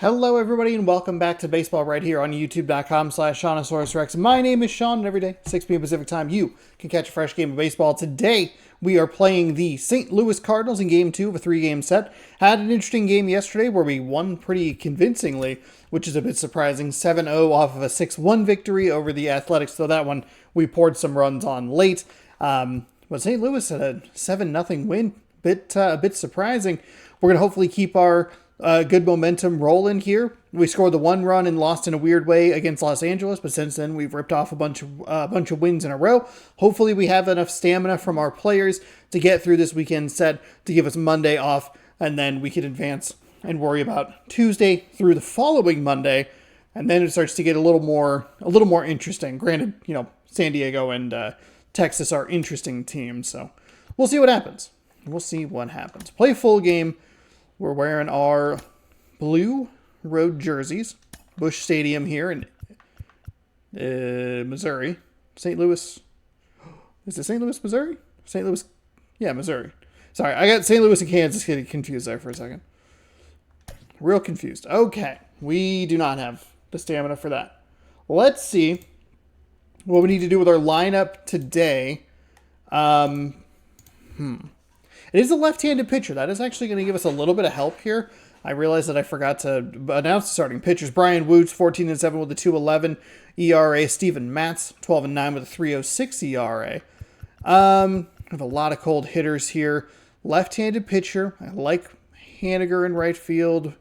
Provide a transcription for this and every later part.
Hello everybody and welcome back to Baseball right here on youtube.com/SeanOsaurusRex. My name is Sean and every day, 6 p.m. Pacific time, you can catch a fresh game of baseball. Today, we are playing the St. Louis Cardinals in Game 2 of a 3-game set. Had an interesting game yesterday where we won pretty convincingly, which is a bit surprising. 7-0 off of a 6-1 victory over the Athletics, though that one we poured some runs on late. But St. Louis had a 7-0 win, a bit surprising. We're going to hopefully keep our good momentum rolling here. We scored the 1 run and lost in a weird way against Los Angeles, but since then we've ripped off a bunch of wins in a row. Hopefully we have enough stamina from our players to get through this weekend set to give us Monday off, and then we can advance and worry about Tuesday through the following Monday, and then it starts to get a little more interesting. Granted, San Diego and Texas are interesting teams, so we'll see what happens. Play full game. We're wearing our blue road jerseys. Busch Stadium here in Missouri. St. Louis. Is it St. Louis, Missouri? St. Louis. Yeah, Missouri. Sorry, I got St. Louis and Kansas getting confused there for a second. Real confused. Okay, we do not have the stamina for that. Let's see what we need to do with our lineup today. It is a left-handed pitcher. That is actually going to give us a little bit of help here. I realized that I forgot to announce the starting pitchers. Brian Woods, 14-7 with a 2.11 ERA. Steven Matz, 12-9 with a 3.06 ERA. I have a lot of cold hitters here. Left-handed pitcher. I like Haniger in right field.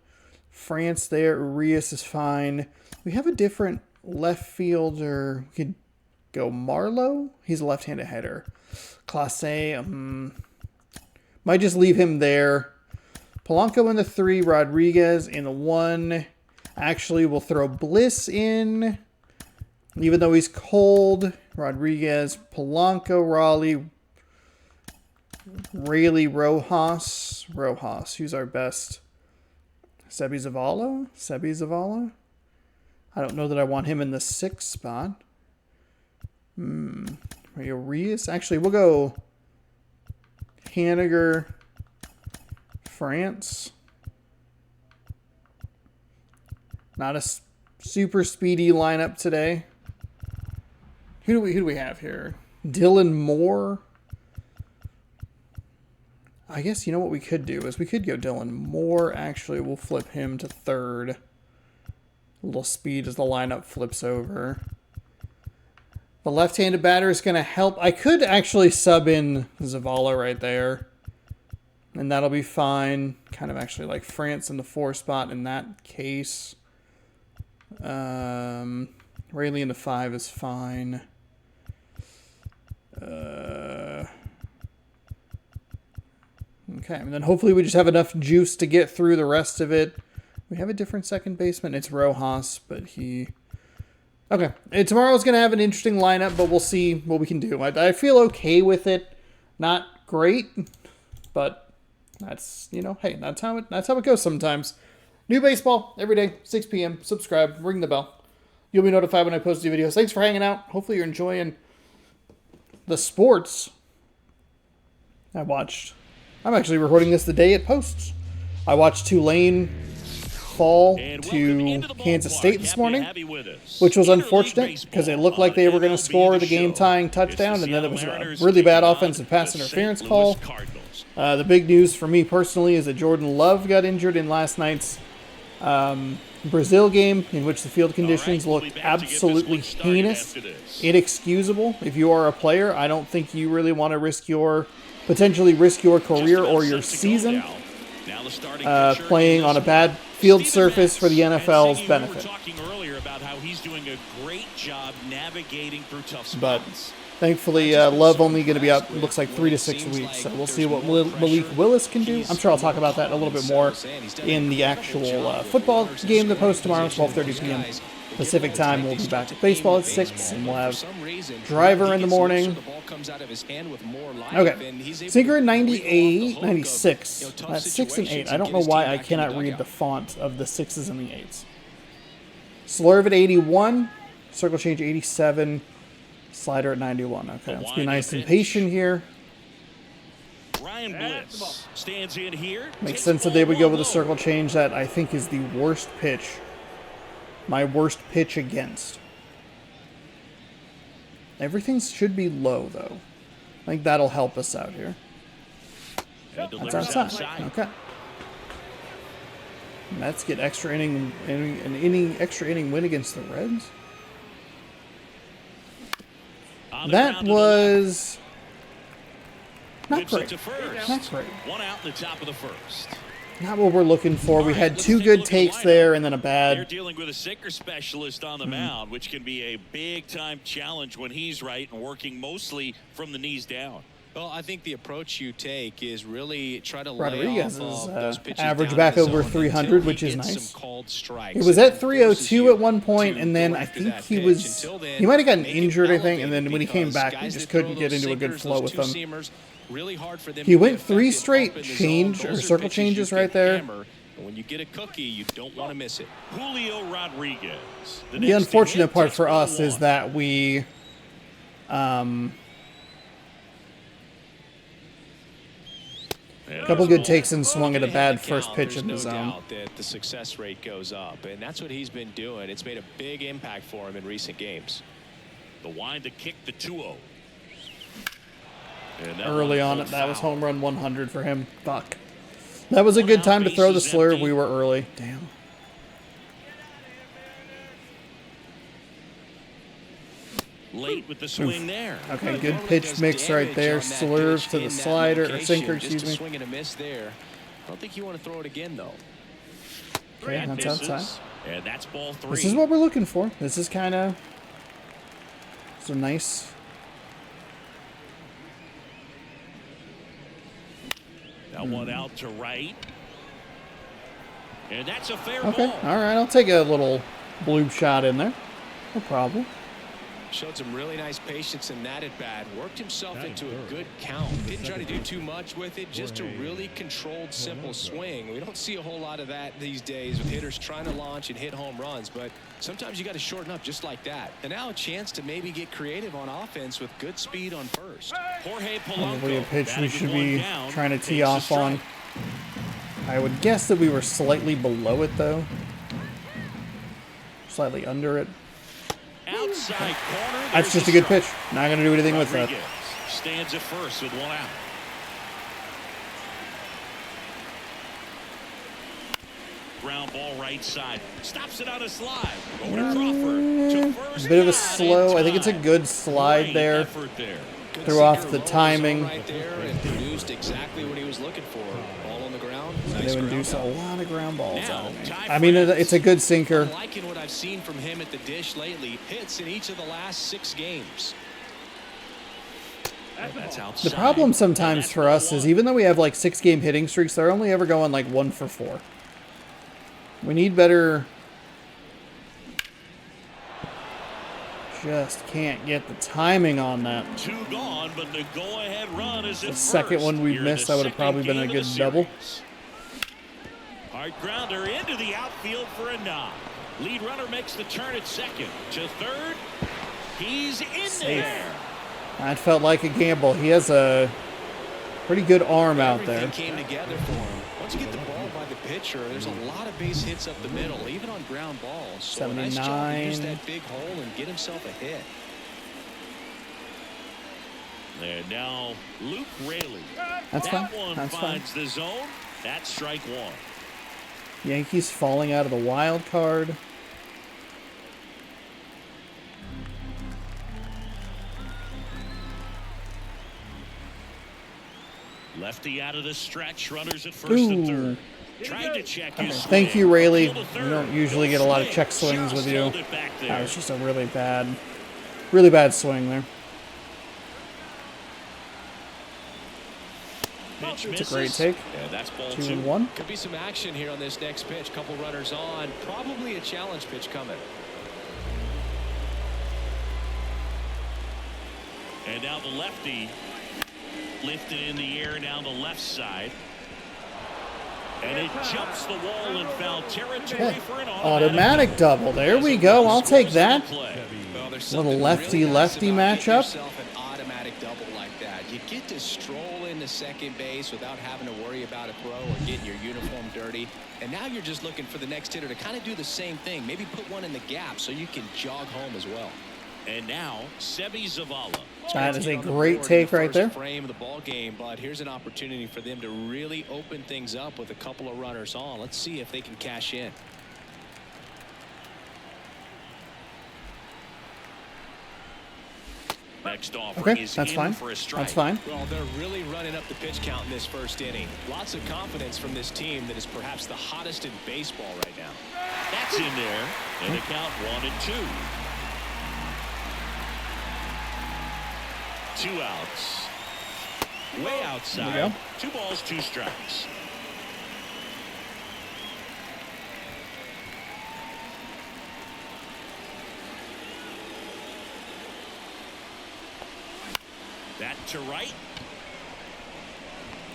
France there. Urias is fine. We have a different left fielder. We could go Marlowe. He's a left-handed hitter. Clase, might just leave him there. Polanco in the 3, Rodriguez in the 1. Actually, we'll throw Bliss in, even though he's cold. Rodriguez, Polanco, Rayleigh, Rojas. Who's our best? Sebi Zavala? I don't know that I want him in the 6th spot. Urias. Actually, we'll go Haniger, France. Not a super speedy lineup today. Who do we have here? Dylan Moore. I guess what we could do is we could go Dylan Moore. Actually, we'll flip him to 3rd. A little speed as the lineup flips over. The left-handed batter is going to help. I could actually sub in Zavala right there, and that'll be fine. Kind of actually like France in the 4 spot in that case. Rayleigh in the 5 is fine. Okay, and then hopefully we just have enough juice to get through the rest of it. We have a different second baseman. It's Rojas, but he... Okay, and tomorrow's going to have an interesting lineup, but we'll see what we can do. I feel okay with it. Not great, but that's, hey, that's how it goes sometimes. New baseball every day, 6 p.m. Subscribe, ring the bell. You'll be notified when I post new videos. Thanks for hanging out. Hopefully you're enjoying the sports. I'm actually recording this the day it posts. I watched Tulane fall to Kansas State this morning, which was unfortunate because it looked like they were going to score the game-tying touchdown, and then it was a really bad offensive pass interference call. The big news for me personally is that Jordan Love got injured in last night's Brazil game, in which the field conditions looked absolutely heinous, inexcusable. If you are a player, I don't think you really want to potentially risk your career or your season playing on a bad field surface for the NFL's benefit. But thankfully, Love only going to be out, looks like 3 to 6 weeks. So we'll see what Malik Willis can do. I'm sure I'll talk about that a little bit more in the actual football game that posts tomorrow, 12:30 p.m. Pacific time. We'll be back at baseball at 6, and we'll have Driver in the morning. Okay, Sinker at 98, 96. That's 6 and 8. I don't know why I cannot read the font of the 6s and the 8s. Slurve at 81. Circle change 87. Slider at 91. Okay, let's be nice and patient here. Ryan Bliss stands in here. Makes sense that they would go with a circle change. That I think is the worst pitch. My worst pitch against. Everything should be low, though. I think that'll help us out here. That's outside. Okay. Mets get extra inning, extra inning win against the Reds. That was not great. Not great. One out in the top of the first. Not what we're looking for. We had two good takes there and then a bad. They're dealing with a sinker specialist on the mound, which can be a big-time challenge when he's right and working mostly from the knees down. Well, I think the approach you take is really try to Rodriguez lay off is those pitches average down back in the over zone 300, until which he is gets nice. some called strikes. It was at And 302 at one point, to and then go I after think that he pitch. was Until then, he might have gotten make it injured, I think, and then elevated when he came because back, we guys just that throw couldn't get those into a good sinkers, flow those with them. two-seamers, really hard for them He to be went 3 effective straight up in the change zone. or Those are circle pitches changes you right can there. hammer, and when you get a cookie, you don't want to miss it. Julio Rodriguez. The unfortunate part for us is that we a couple good takes and swung at a bad first pitch in the zone. There's no doubt that the success rate goes up, and that's what he's been doing. It's made a big impact for him in recent games. The wind to kick the 2-0. Early on, that was home run 100 for him. Fuck. That was a good time to throw the slur. We were early. Damn. Late with the swing there. Okay, good pitch mix right there. Slurve to the slider, or sinker, excuse me. Swing and a miss there. I don't think you want to throw it again, though. Okay, that's outside. And that's ball 3. This is what we're looking for. This is kind of so nice. That one out to right. And that's a fair Okay, ball. all right. I'll take a little bloop shot in there. No problem. Showed some really nice patience in that at bat. Worked himself into a good count. Didn't try to do too much with it. Just a really controlled, simple swing. We don't see a whole lot of that these days with hitters trying to launch and hit home runs. But sometimes you got to shorten up just like that. And now a chance to maybe get creative on offense with good speed on first. Jorge Probably a Polanco. pitch we should be down, trying to tee takes a off on. strike. I would guess that we were slightly below it, though. Slightly under it. Outside corner. That's just a good pitch. Not going to do anything with that. Rodriguez stands at first with one out. Ground ball right side. Stops it on a slide. Over to Crawford. To first. Bit of a Not slow. in I think it's a time. good slide Great there. effort there. Good Threw off sinker the low timing. right there and produced exactly what he was looking for. Ball on the ground. Nice They would do ground a out. lot of ground balls Now, out of me. tie I mean, friends. it's a good sinker. I'm liking what I've seen from him at the dish lately. Hits in each of the last 6 games. That's outside. The problem sometimes for us is even though we have like 6-game hitting streaks, they're only ever going like 1 for 4. We need better. Just can't get the timing on that. 2 gone, but the go-ahead run is The at second first. one we Here in missed, the that would have second probably been a game of good the double. series. Hard grounder into the outfield for a knock. Lead runner makes the turn at second. To third. He's in Safe. there. That felt like a gamble. He has a pretty good arm out there. Everything came together for him. Once you get the ball by the pitcher, there's a lot of base hits up the middle, even on ground balls. So a nice job to use 79. that big hole and get himself a hit. And now Luke Raley. That's that fine. one That's fine. finds the zone. That's strike 1. Yankees falling out of the wild card. Lefty out of the stretch. Runners at first and Ooh. third. Trying to check his swing. Thank you, Rayleigh. Field to We third. don't usually get a lot of check swings with Just you. held it back there. That was just a really bad swing there. Pitch It's a misses. great take. And that's ball 2 2. and 1. Could be some action here on this next pitch. Couple runners on. Probably a challenge pitch coming. And now the lefty lifted in the air down the left side. And it jumps the wall in foul territory Yeah. for an Automatic double. There we go. I'll take that. Well, there's Little something lefty-lefty really nice about getting matchup. yourself an automatic double like that. You get to stroll into second base without having to worry about a throw or getting your uniform dirty. And now you're just looking for the next hitter to kind of do the same thing. Maybe put one in the gap so you can jog home as well. And now, Sebi Zavala. That is a great take right there. Frame of the ball game, but here's an opportunity for them to really open things up with a couple of runners on. Let's see if they can cash in. Next offering Okay, is that's in fine. for a strike. That's fine. Well, they're really running up the pitch count in this first inning. Lots of confidence from this team that is perhaps the hottest in baseball right now. That's in there. And the count 1-2. 2 outs. Way outside. There you go. 2 balls, 2 strikes. That to right.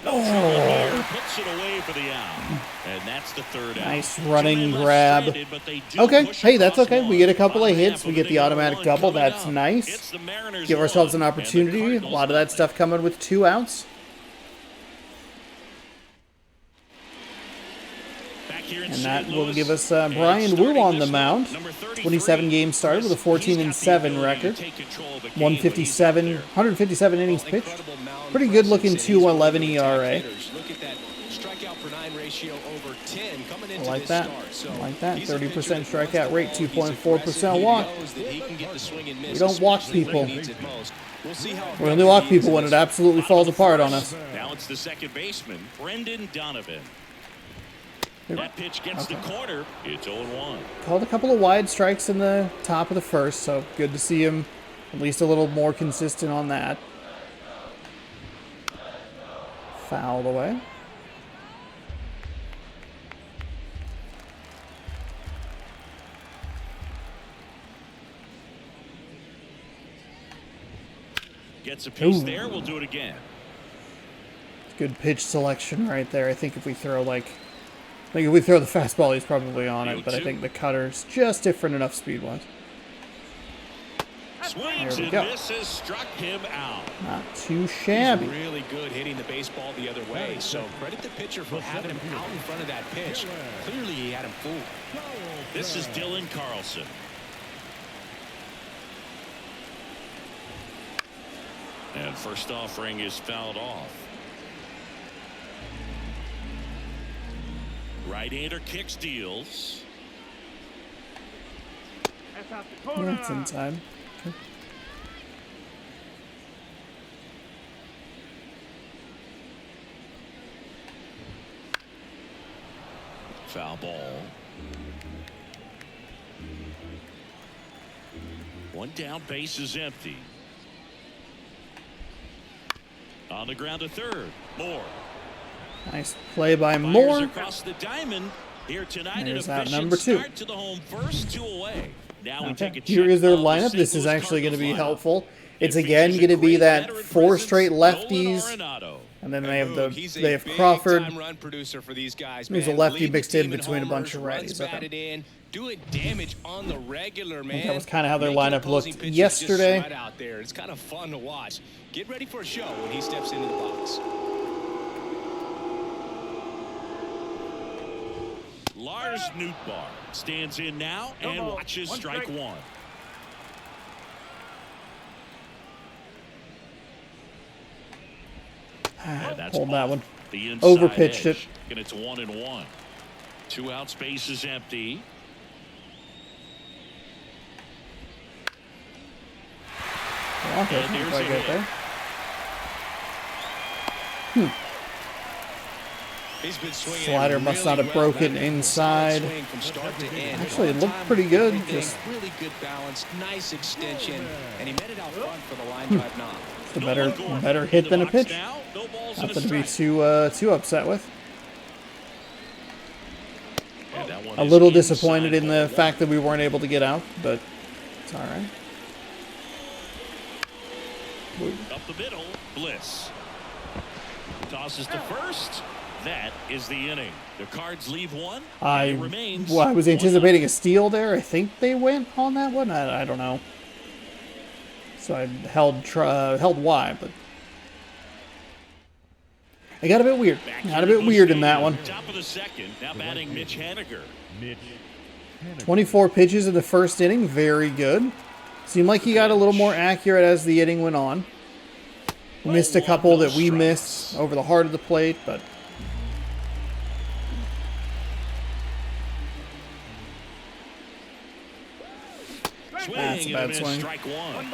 Oh, Puts it away for the out. And that's the third out. nice running 2 men left grab. stranded, but they do Okay, push hey, that's across okay. one. We get a couple of Bottom hits. half We of get the inning automatic one double. coming That's up. nice. It's the Mariners Give ourselves an one, and the opportunity. A Cardinals lot of that nothing. stuff coming with 2 outs. Back here in And St. that will Louis, give us and Brian Wu starting on the this mound. one, number 33, 27 games started with a Chris, he's got the 14-7 ability to record. take control of a game 157, when he's out 157 innings Well, pitched. incredible mound Pretty good looking presence, and he's one of 2.11 the attack ERA. hitters. Look at that strikeout per 9 ratio over 10 coming I into like this that. start. So I like that. he's a pitcher 30% that wants the strikeout rate, ball. He's 2.4% aggressive. walk. He knows that he can get the swing and miss, We don't walk especially when people. he needs it most. We'll see how We only walk effective he is people in when this it one. absolutely falls apart on us. Now it's the second baseman, Brendan Donovan. That pitch gets the corner. It's 0-1. Called a couple of wide strikes in the top of the first, so good to see him at least a little more consistent on that. Fouled away. Gets a piece Ooh. there. We'll do it again. Good pitch selection right there. I think if we throw the fastball, he's probably on it, but I think the cutter's just different enough speed-wise. Swings There we and go. misses, struck him out. Not too shabby. He's really good hitting the baseball the other way. So credit the pitcher for having him out in front of that pitch. Clearly he had him fooled. This is Dylan Carlson. And first offering is fouled off. Right-hander kick steals. That's inside. Okay. Foul ball. One down, base is empty. On the ground to third. Moore. Nice play by Fires Moore. across the diamond here tonight. There's An that efficient number 2. start to the home first, 2 away. Now we take Okay. a check Here is their of the lineup. St. This is Louis actually going to be Cardinals lineup. helpful. It's It again features going to a be great that veteran 4 straight presence, lefties, Nolan Arenado. and then He's they a have Crawford. big-time run producer for these guys, There's a man. lefty Lead the mixed in team between a bunch of homers, righties. runs Okay. batted in, doing damage on the regular, man. that was kinda how their Making lineup opposing looked pitchers yesterday. just sweat out there. It's kind of fun to watch. Get ready for a show when he steps into the box. Lars Nootbaar stands in now and watches strike 1. And that's Pulled that off one. the inside Overpitched edge. it. And it's 1-1. 2 out, space is empty. Okay, And there's quite a good hit. there. He's been swinging Slider must not have well. broken That man inside. swing from start to end. Actually, it On looked time, pretty good, everything, just- really good balance, nice extension, and he met it out front for the line drive knock. It's a better hit than a pitch. Now, no balls and Nothing to be strike. too upset with. And that one A is little inside disappointed in the ball fact that we weren't able to get out, but it's all right. one. Up the middle, Bliss. Tosses to first. That is the inning. The Cards leave one. I and it remains I was 1-0. anticipating a steal there. I think they went on that one. I don't know. So I held Y, but It got a bit weird. Got a bit weird in that one. Top of the second. Now batting Mitch Haniger. 24 pitches in the first inning. Very good. Seemed like he got a little more accurate as the inning went on. Missed a couple that we missed over the heart of the plate, but that's a bad swing. Strike one.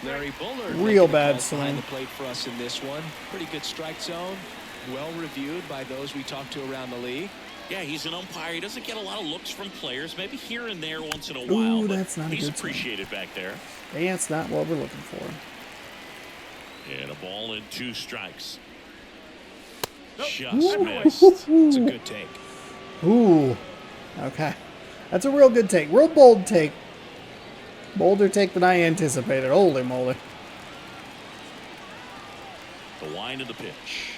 Larry Bullard Real making a bad call swing. behind the plate for us in this one. Pretty good strike zone. Well reviewed by those we talked to around the league. Yeah, he's an umpire. He doesn't get a lot of looks from players. Maybe here and there once in a Ooh, while. that's but not a he's good swing. appreciated back there. that's not what we're looking for. And a ball and 2 strikes. Just Ooh. missed. It's a good take. Ooh. Okay. That's a real good take. Real bold take. Bolder take than I anticipated. Holy moly. The wind of the pitch.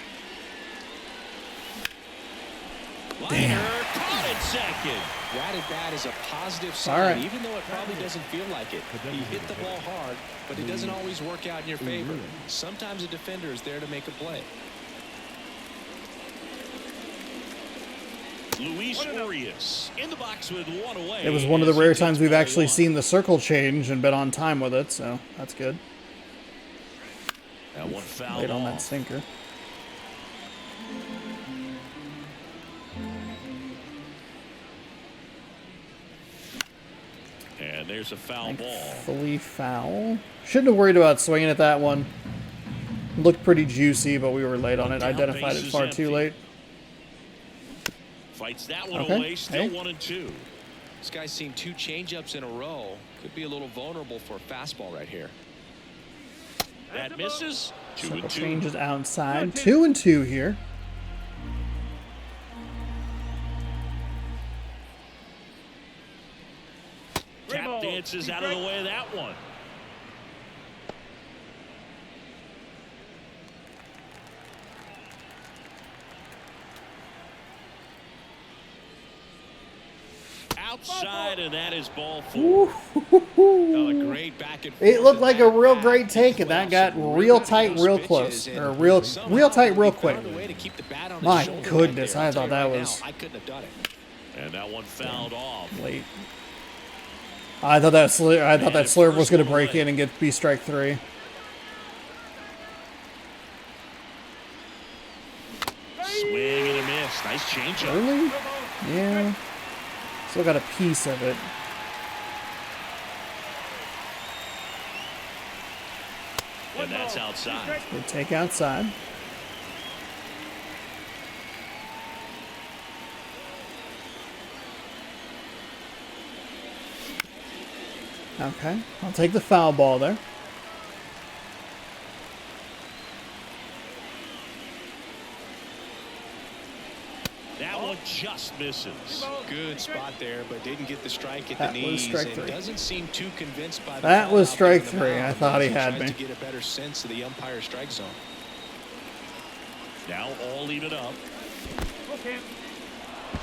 Damn. Liner caught it second. That at bat is a positive All sign, right. even though it probably doesn't feel like it. He hit the ball hard, but it doesn't always work out in your favor. Sometimes a defender is there to make a play. Luis Urias in the box with 1 away. It was one of the as he rare takes times we've ball actually 1. seen the circle change and been on time with it, so that's good. That one fouled Late on that off. sinker. And there's a foul ball. Fully foul. Shouldn't have worried about swinging at that one. Looked pretty juicy, but we were late on it. Down, Identified it bases far empty. too late. Fights that one Okay, away. Still hey. 1 and 2. This guy's seen 2 changeups in a row. Could be a little vulnerable for a fastball right here. That misses. 2 Circle and 2. changes outside. 2 and 2 here. Tap dances out of the way of that one. Outside, and that is ball 4. Oh, a great back and forth. It looked like a real at-bat. great take, and that got real tight, real close, or real tight, real quick. My goodness, I thought that was I couldn't have done it. And that one fouled off. late. I thought that slurve was going to break in and be strike 3. Swing and a miss. Nice changeup. Early? Yeah. Still got a piece of it. And that's outside. Good take outside. Okay, I'll take the foul ball there. That one just misses. Good spot there, but didn't get the strike at That the was knees. strike And 3. doesn't seem too convinced by the That ball was out there strike on the 3. I mound. thought he Tries had me. to get a better sense of the umpire strike zone. Now all even up.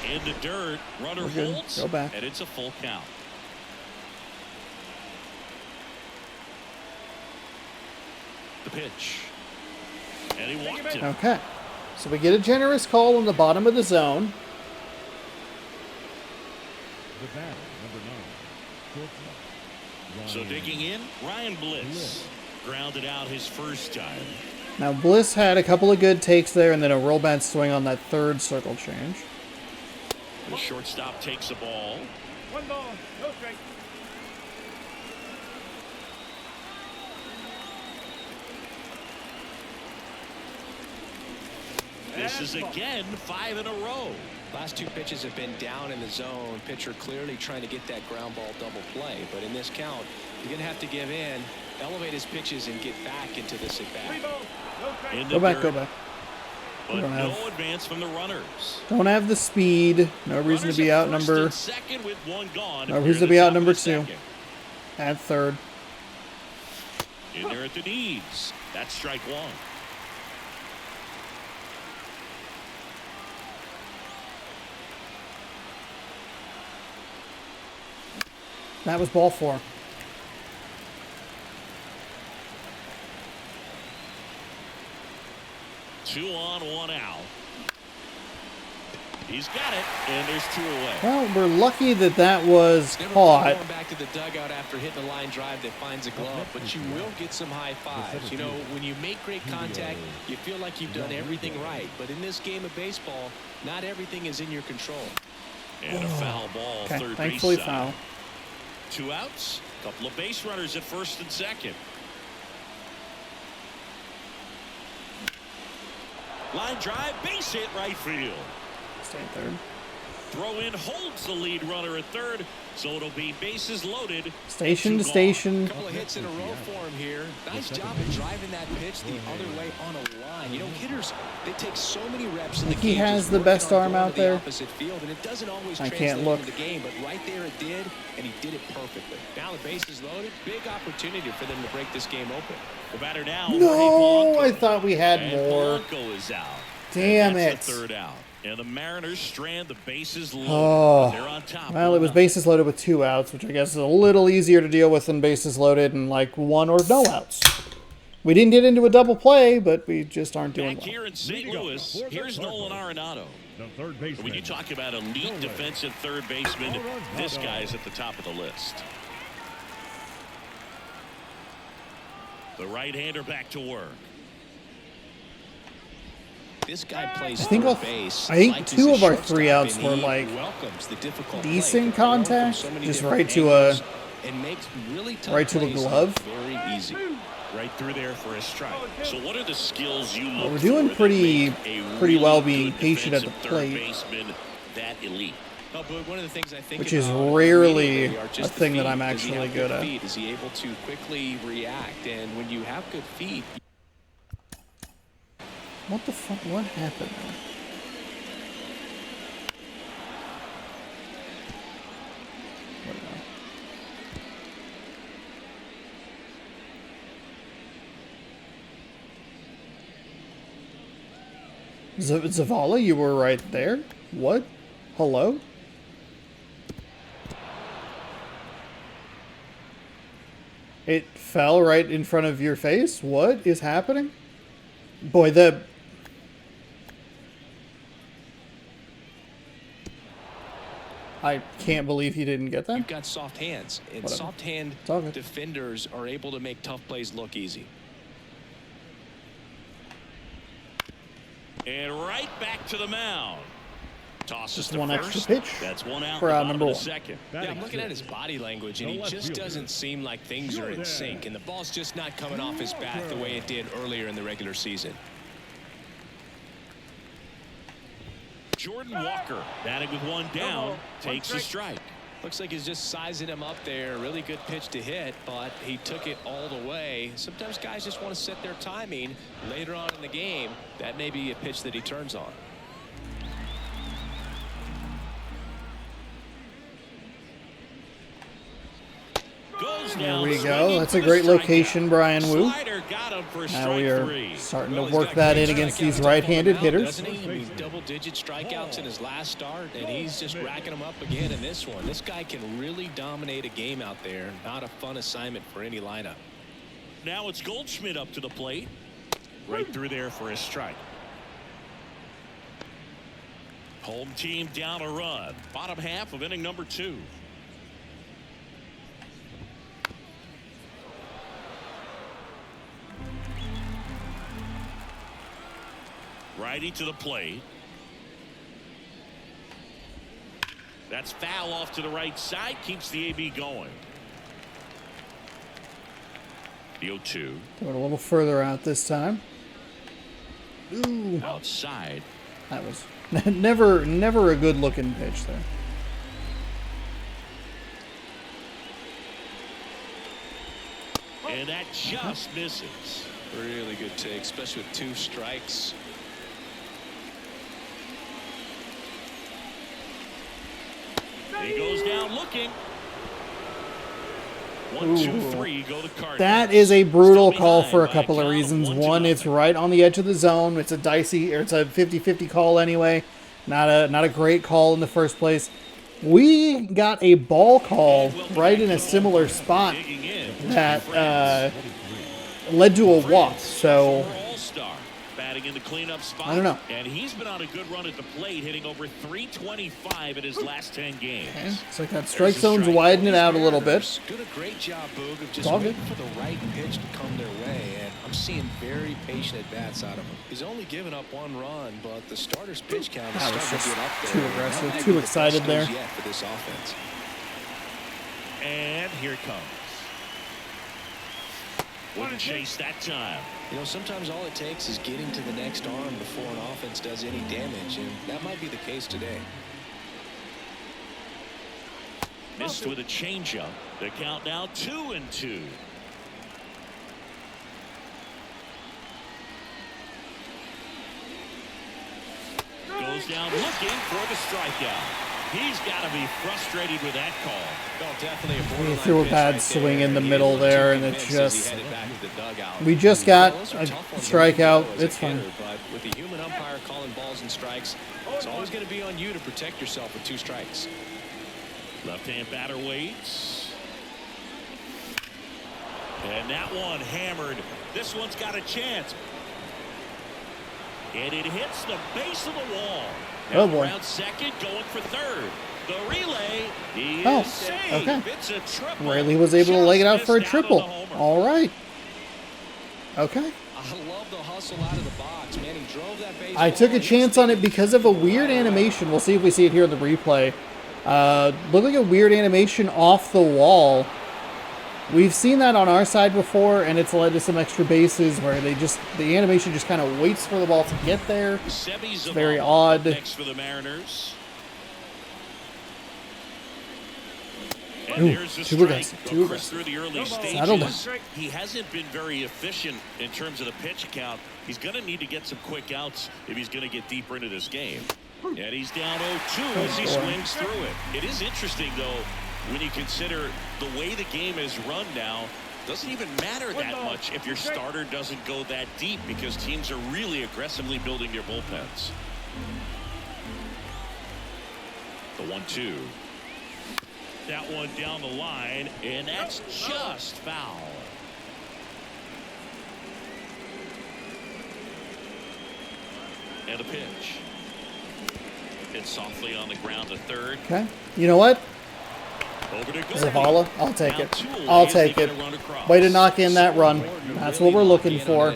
In the dirt, runner We're good. holds, Go back. and it's a full count. The pitch. And he walked it. Okay, so we get a generous call in the bottom of the zone. So digging in, Ryan Bliss grounded out his first time. Now Bliss had a couple of good takes there, and then a real bad swing on that third circle change. The shortstop takes the ball. 1 ball, no strike. Misses again, 5 in a row. Last 2 pitches have been down in the zone. Pitcher clearly trying to get that ground ball double play. But in this count, you're going to have to give in, elevate his pitches, and get back into this at 3 bat. balls, no strike. In the Go back, dirt, go back. But We don't no have- advance from the runners. Don't have the speed. No reason to be Runners at out first number and second with 1 gone. No If reason you're to be the out top of number the 2. second. At third. In there at the knees. That's strike 1. That was ball 4. 2 on, 1 out. He's got it, and there's 2 away. Well, we're lucky that that was Never caught. going back to the dugout after hitting a line drive that finds a glove, but you will get some high fives. You know, when you make great contact, you feel like you've done everything right. But in this game of baseball, not everything is in your control. And a foul ball, Okay, third thankfully base side. foul. 2 outs, couple of base runners at first and second. Line drive, base hit, right field. Stay in third. Throw in holds the lead runner at third, so it'll be bases loaded. Station to 2 gone. station. A couple of hits in a row for him here. Nice job of driving that pitch the other way on a line. You know, hitters, they take so many reps in the Think he game. has just the working best on arm going out to the there? opposite field, and it doesn't always I can't translate look. into the game, but right there it did, and he did it perfectly. Now the base is loaded. Big opportunity for them to break this game open. The batter now. No, Jorge Polanco. I thought we had And more. Polanco is out. Damn And that's it. the 3rd out. And the Mariners strand the bases loaded. Oh. They're on top. Well, it was bases loaded with 2 outs, which I guess is a little easier to deal with than bases loaded and like 1 or no outs. We didn't get into a double play, but we just aren't doing Back well. here in St. Louis, here's Nolan Arenado. The third baseman. When you talk about elite defensive third baseman, this guy is at the top of the list. The right-hander back to work. This guy plays I think third base. I think like he's 2 a of our shortstop, 3 outs and were he like welcomes the difficult decent play. contact, So many just different right to a angles and makes really tough right to a plays glove. very easy. Right through there for a strike. So what are the skills you look we're doing for that pretty make a pretty really well being good patient at the defensive plate. Third baseman that elite. Oh, but one of the things I think Which is about rarely immediately are a just the thing that feet. I'm Does he actually have good at. feet? Is he able to quickly react? And when you have good feet, What the fuck? What happened there? Zavala, you were right there? What? Hello? It fell right in front of your face? What is happening? Boy, the... I can't believe he didn't get that. you've got soft hands. And Whatever. soft hand It's all good. defenders are able to make tough plays look easy. And right back to the mound. Tosses Just to one first. extra pitch That's 1 out. for in the out bottom number of the 1. second. Yeah, I'm looking at his body language, and he just doesn't seem like things are in sync. And the ball's just not coming off his bat the way it did earlier in the regular season. Jordan Walker batting with 1 down, takes a strike. Looks like he's just sizing him up there. Really good pitch to hit, but he took it all the way. Sometimes guys just want to set their timing later on in the game. That may be a pitch that he turns on. Goes There down, we go. swinging That's for a the great strikeout. location, Brian Wu. Slider got him for Now strike we are 3. starting Well, to he's work got that great in against strikeouts these up on the right-handed mound, hitters. doesn't he? I mean, double-digit strikeouts in his last start, and he's just racking them up again in this one. This guy can really dominate a game out there. Not a fun assignment for any lineup. Now it's Goldschmidt up to the plate. Right through there for a strike. Home team down a run. Bottom half of inning number 2. Righty to the plate. That's foul off to the right side. Keeps the AB going. The 0-2. Going a little further out this time. Ooh, Outside. that was never a good looking pitch there. And that just misses. Really good take, especially with 2 strikes. He goes down looking. 1, 2, 3 go to Cardinals. That is a brutal Still call behind for a by couple of count reasons. 1-0. One, it's right on the edge of the zone. It's a dicey, or it's a 50-50 call anyway. Not a great call in the first place. We got a ball call right in a similar spot Digging in. that led to a walk. So All-star batting batting in the cleanup spot. I don't know. And he's been on a good run at the plate, hitting over 325 in his last 10 games. Okay. It's like that strike zone's widening it out a little bit. Doing a great job, Boog, of just all waiting good. for the right pitch to come their way, and I'm seeing very patient at-bats out of him. He's only given up 1 run, but the starter's pitch count is That was starting to just get up there. too That aggressive, might too be the excited best there. news yet for this offense. And here it comes. Wouldn't chase that time. You know, sometimes all it takes is getting to the next arm before an offense does any damage, and that might be the case today. Missed with a changeup. The count now 2-2. Goes down looking for the strikeout. He's got to be frustrated with that call. Well, definitely a He borderline threw a pitch bad right swing there. in the He middle looked too there, and it convinced as he just... headed back to the dugout. We just got Those a are tough ones to strikeout. throw as a It's fine. hitter, but with the human umpire calling balls and strikes, it's always going to be on you to protect yourself with 2 strikes. Left-hand batter waits. And that one hammered. This one's got a chance. And it hits the base of the wall. Oh, boy. Around second, going for third. The relay is Oh, saved. okay. It's a triple. Rayleigh was able to Just leg it out for a missed out on triple. the homer. All right. Okay. I love the hustle out of the box, man. He drove that base. I took a chance on it because of a weird animation. We'll see if we see it here in the replay. Looked like a weird animation off the wall. We've seen that on our side before, and it's led to some extra bases where the animation just kind of waits for the ball to get there. It's very odd. Next for the Mariners. And Ooh, there's the too strike. aggressive, too Chris aggressive. through the early Settle down. stages. He hasn't been very efficient in terms of the pitch count. He's going to need to get some quick outs if he's going to get deeper into this game. And he's down 0-2 as he swings through it. It is interesting, though, when you consider the way the game is run now. Doesn't even matter that much if your starter doesn't go that deep, because teams are really aggressively building their bullpens. The 1-2. That one down the line, and that's just foul. And a pitch. It's softly on the ground to third. Okay. You know what? Over to Zavala, I'll take Now it. 2 away I'll as they take get it. a run across. Way to knock in that run. That's what we're looking for.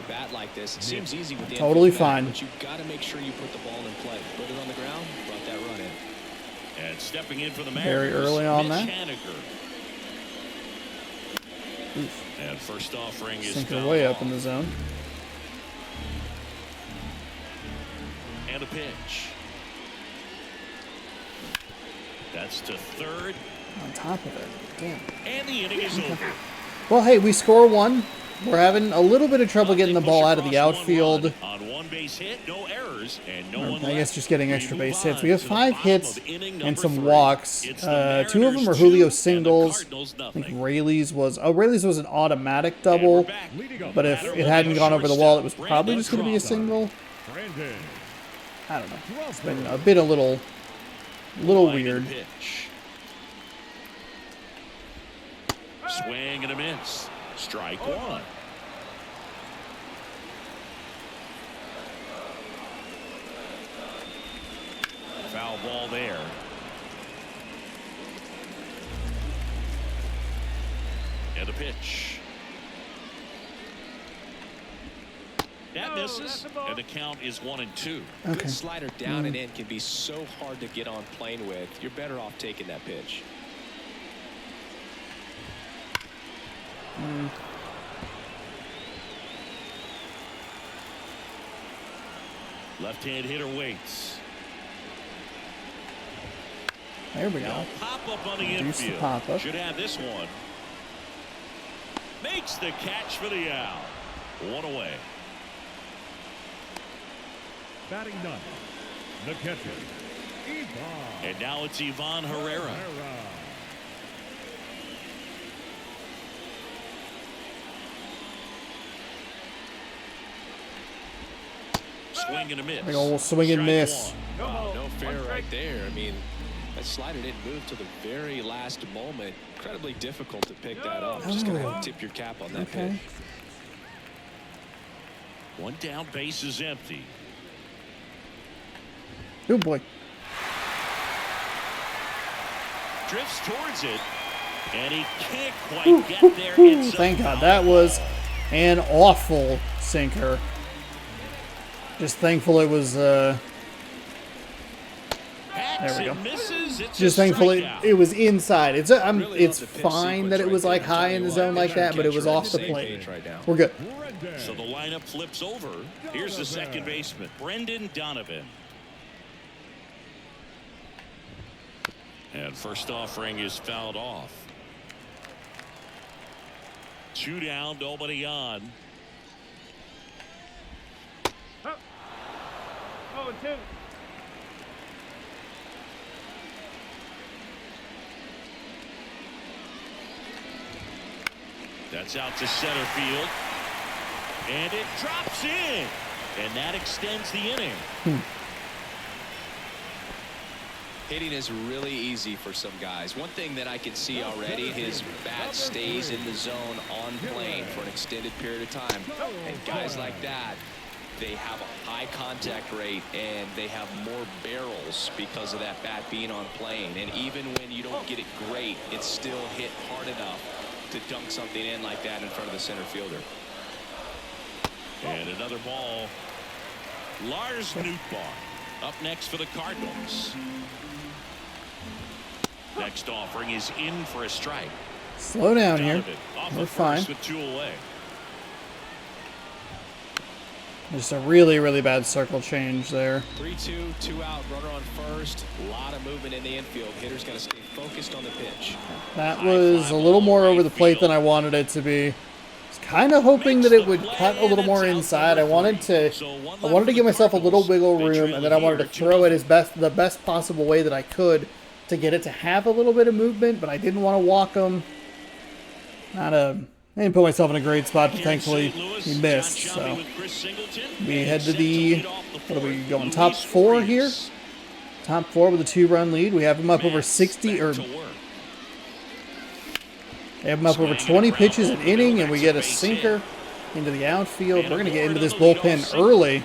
Totally fine. But you've got to make sure you put the ball in play. Put it on the ground, brought that run in. And stepping in for the Very Mariners, early on Mitch that. Haniger. And first offering is Sinker foul way ball. up in the zone. And a pitch. That's to third. On top of it. Damn. And the inning is over. Well, hey, we score 1. We're having a little bit of trouble getting the They ball push out of the across 1 outfield. run. On 1 base hit, no errors, and no one I guess left. just getting We extra move base hits. on We have to the 5 bottom hits of inning and number some 3. walks. It's the 2 of them are Mariners Julio 2 and the singles. Cardinals I think nothing. Rayleigh's was an automatic And we're double. back. But if Batter it hadn't will be gone over the wall, it was shortstop, probably Brandon just going to be a Crawford. single. Brandon. I don't know. It's been a bit a little Line and weird. pitch. Swing and a miss. Strike 1. Foul ball there. And a pitch. That misses, and the count is 1-2. Okay. Good slider down and in can be so hard to get on plane with. You're better off taking that pitch. Left-hand hitter waits. There we go. Now pop up on the Reduce the infield. pop-up. Should have this one. Makes the catch for the out. 1 away. Batting 9. The catcher. Ivan. And now it's Ivan Herrera. Swing and a miss. Big old swing and Strike miss. 1. Wow, no fair right there. I mean, that slider didn't move to the very last moment. Incredibly diffically to pick that up. Just going to tip your cap on that Okay. pitch. One down, base is empty. Oh boy. Drifts towards it, and he can't quite get there. It's a Thank God. foul That was ball. an awful sinker. Just thankful it was, Hacks there we go. and misses. It's just a thankful strikeout. it was inside. It's Really it's love the pitch fine that it sequence was right like there. I'm high telling in the you zone what, like that, but it was catcher on off the the same plate. page right now. We're good. So the lineup flips over. Here's the second baseman, Brendan Donovan. And first offering is fouled off. 2 down, nobody on. 0-2. That's out to center field. And it drops in. And that extends the inning. Hitting is really easy for some guys. One thing that I can see already, his bat stays in the zone on plane for an extended period of time. And guys like that, they have a high contact rate and they have more barrels because of that bat being on plane. And even when you don't get it great, it's still hit hard enough to dunk something in like that in front of the center fielder. And another ball. Lars Nootbaar up next for the Cardinals. Next offering is in for a strike. Slow down here. Donovan off We're of fine. first with 2 away. Just a really, really bad circle change there. 3-2, 2 out, runner on first. A lot of movement in the infield. Hitter's got to stay focused on the pitch. That was a little more over the plate than I wanted it to be. I was kind of hoping that it would cut a little more inside. I wanted to give myself a little wiggle room, and then I wanted to throw it the best possible way that I could to get it to have a little bit of movement, but I didn't want to walk him. I didn't put myself in a great spot, but thankfully he missed. So we head to the, what are we going, top 4 here? Top 4 with a 2-run lead. We have him up over 60, or we have him up over 20 pitches an inning, and we get a sinker into the outfield. We're going to get into this bullpen early.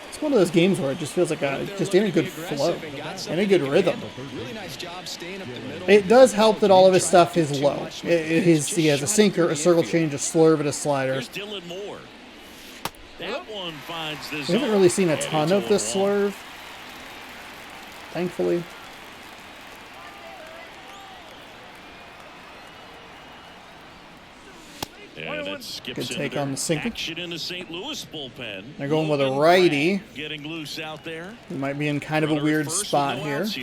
It's one of those games where it just feels like just in a good flow, in a good rhythm. It does help that all of his stuff is low. He has a sinker, a circle change, a slurve, and a slider. That one finds the We haven't really seen a ton of the slurve, thankfully. And it skips Good take into on the sinker. action in the St. Louis bullpen. They're going with a Logan righty. Bragg getting loose out there. We might be in kind of a Runner weird first with spot no here. outs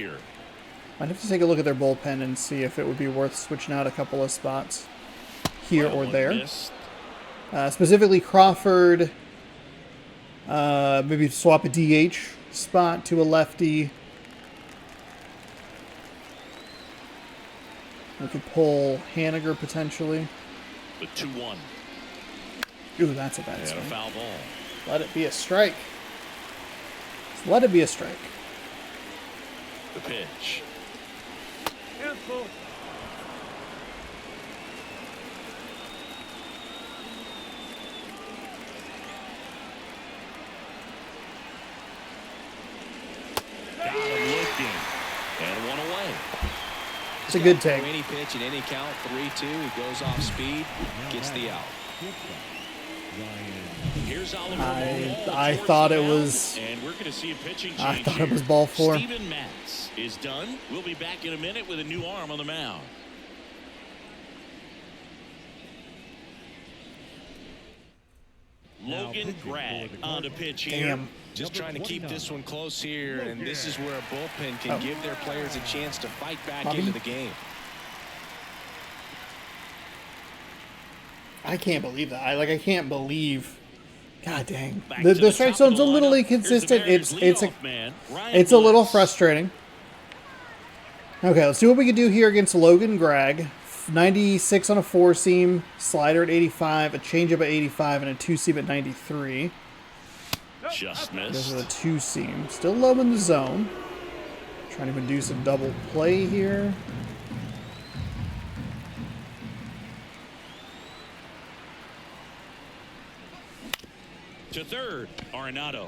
I'd have to take a look at their bullpen and see if it would be worth switching out a couple of spots here or there. Missed. Specifically Crawford, maybe swap a DH spot to a lefty. We could pull Haniger potentially. The 2-1. Ooh, that's a bad And a swing. foul ball. Let it be a strike. Let it be a strike. The pitch. Cancel. Got him looking. And one away. It's a good take. Any pitch in any count, 3-2. He goes off speed, gets the out. Here's Oliver I towards thought the it mound, was. and we're going to see a pitching I change thought here. it was ball 4. Steven Matz is done. We'll be back in a minute with a new arm on the mound. Logan Bragg on the pitch here. Damn. Just trying to keep this one close here, and this is where a bullpen can give their players a chance to fight back Bobby? into the game. I can't believe that. I can't believe. God dang. Back The to strike top of zone's the a little lineup. inconsistent. Here's the It's Mariners' leadoff man, Ryan a little Bliss. frustrating. Okay, let's see what we can do here against Logan Bragg. 96 on a 4-seam, slider at 85, a changeup at 85, and a 2-seam at 93. Just This missed. is a 2-seam. Still low in the zone. Trying to induce a double play here. To third, Arenado.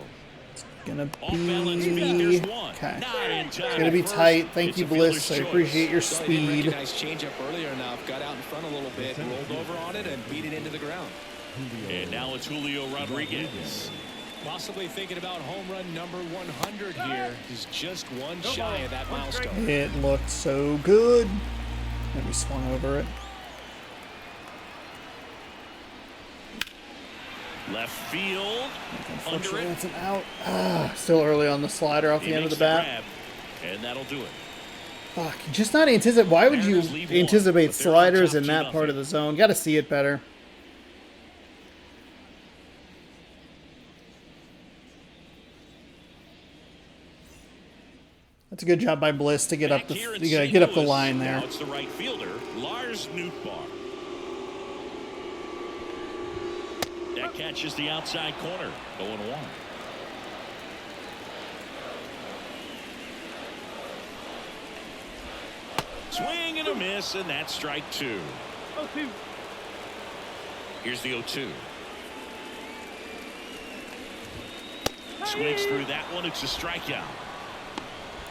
Gonna Off balance feet, be there's one. okay. Not in time. It's gonna be tight. Thank It's you, a fielder's Bliss. I choice. appreciate your Well, he didn't speed. recognize changeup earlier enough, got out in front a little bit, rolled over on it, and beat it into the ground. And now it's Julio Rodriguez. Possibly thinking about home run number 100 here. He's just one shy of that milestone. It looked so good. Then we swung over it. Left field. Under Unfortunately, it. that's an out. Still early on the slider off He the end of makes the bat. grab, and that'll do it. Fuck, just not anticipate. Why would you Mariners leave one, anticipate but they're on sliders top in that 2-0. part of the zone? Got to see it better. That's a good job by Bliss to get up Back the here in you gotta St. get up the Louis, line there. Now it's the right fielder, Lars Nootbaar. That catches the outside corner. 0-1. Swing and a miss, and that's strike 2. 0-2. Here's the 0-2. Swings through that one. It's a strikeout.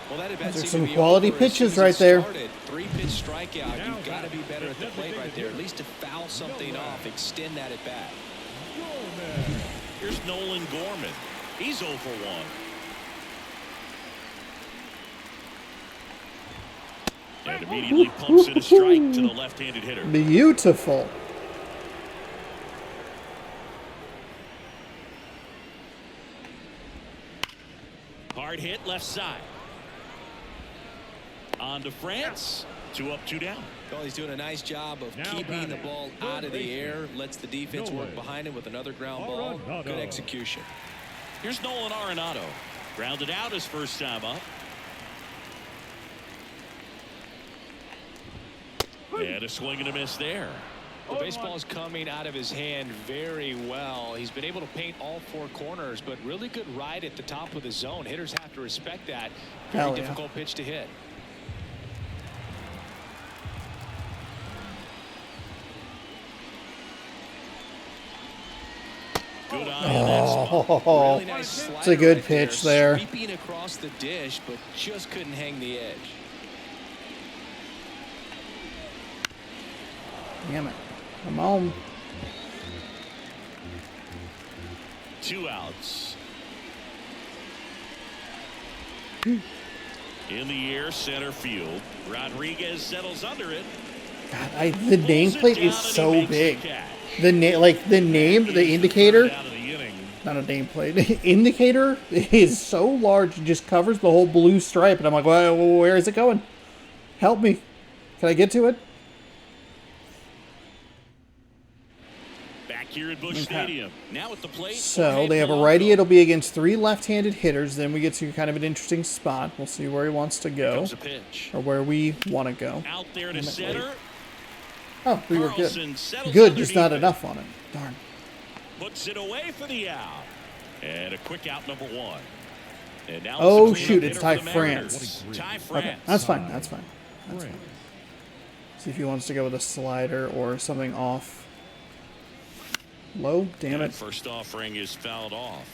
Well, that Those are some quality pitches right there. 3-pitch strikeout. You've got to be better at the plate right there. At least to foul something off, extend that at bat. Here's Nolan Gorman. He's 0 for 1. And immediately pumps in a strike to the left-handed hitter. Beautiful. Hard hit left side. On to France. 2 up, 2 down. Well, he's doing a nice job of keeping the ball out of the air. Lets the defense work behind it with another ground ball. Good execution. Here's Nolan Arenado. Grounded out his first time up. And a swing and a miss there. The baseball is coming out of his hand very well. He's been able to paint all 4 corners, but really good ride at the top of the zone. Hitters have to respect that. Very Hell yeah. difficult pitch to hit. Good eye in that spot. Oh, Really nice slider it's a good right pitch there. Sweeping across the dish, but just couldn't hang the edge. damn it. Come on. 2 outs. In the air, center field. Rodriguez settles under it. God, the Pulls it nameplate down is and he so makes the big. catch. The name, the indicator, Out of the inning. not a nameplate, indicator is so large, it just covers the whole blue stripe. And I'm like, well, where is it going? Help me. Can I get to it? Back here at Busch Stadium. Now at the plate. So they have a righty. It'll be against 3 left-handed hitters. Then we get to kind of an interesting spot. We'll see where he wants to go, Comes a pitch. or where we want to go. Out there to Damn it, center. Oh, we were good. Carlson settles Good, just not underneath enough on it. Darn. Puts it away for the out. And a quick out number 1. And now Oh, it's a shoot, cleanup it's hitter Ty for the France. Mariners. Ty Okay, France. that's fine. That's fine. That's fine. See if he wants to go with a slider or something off. Low, damn That it. first offering is fouled off.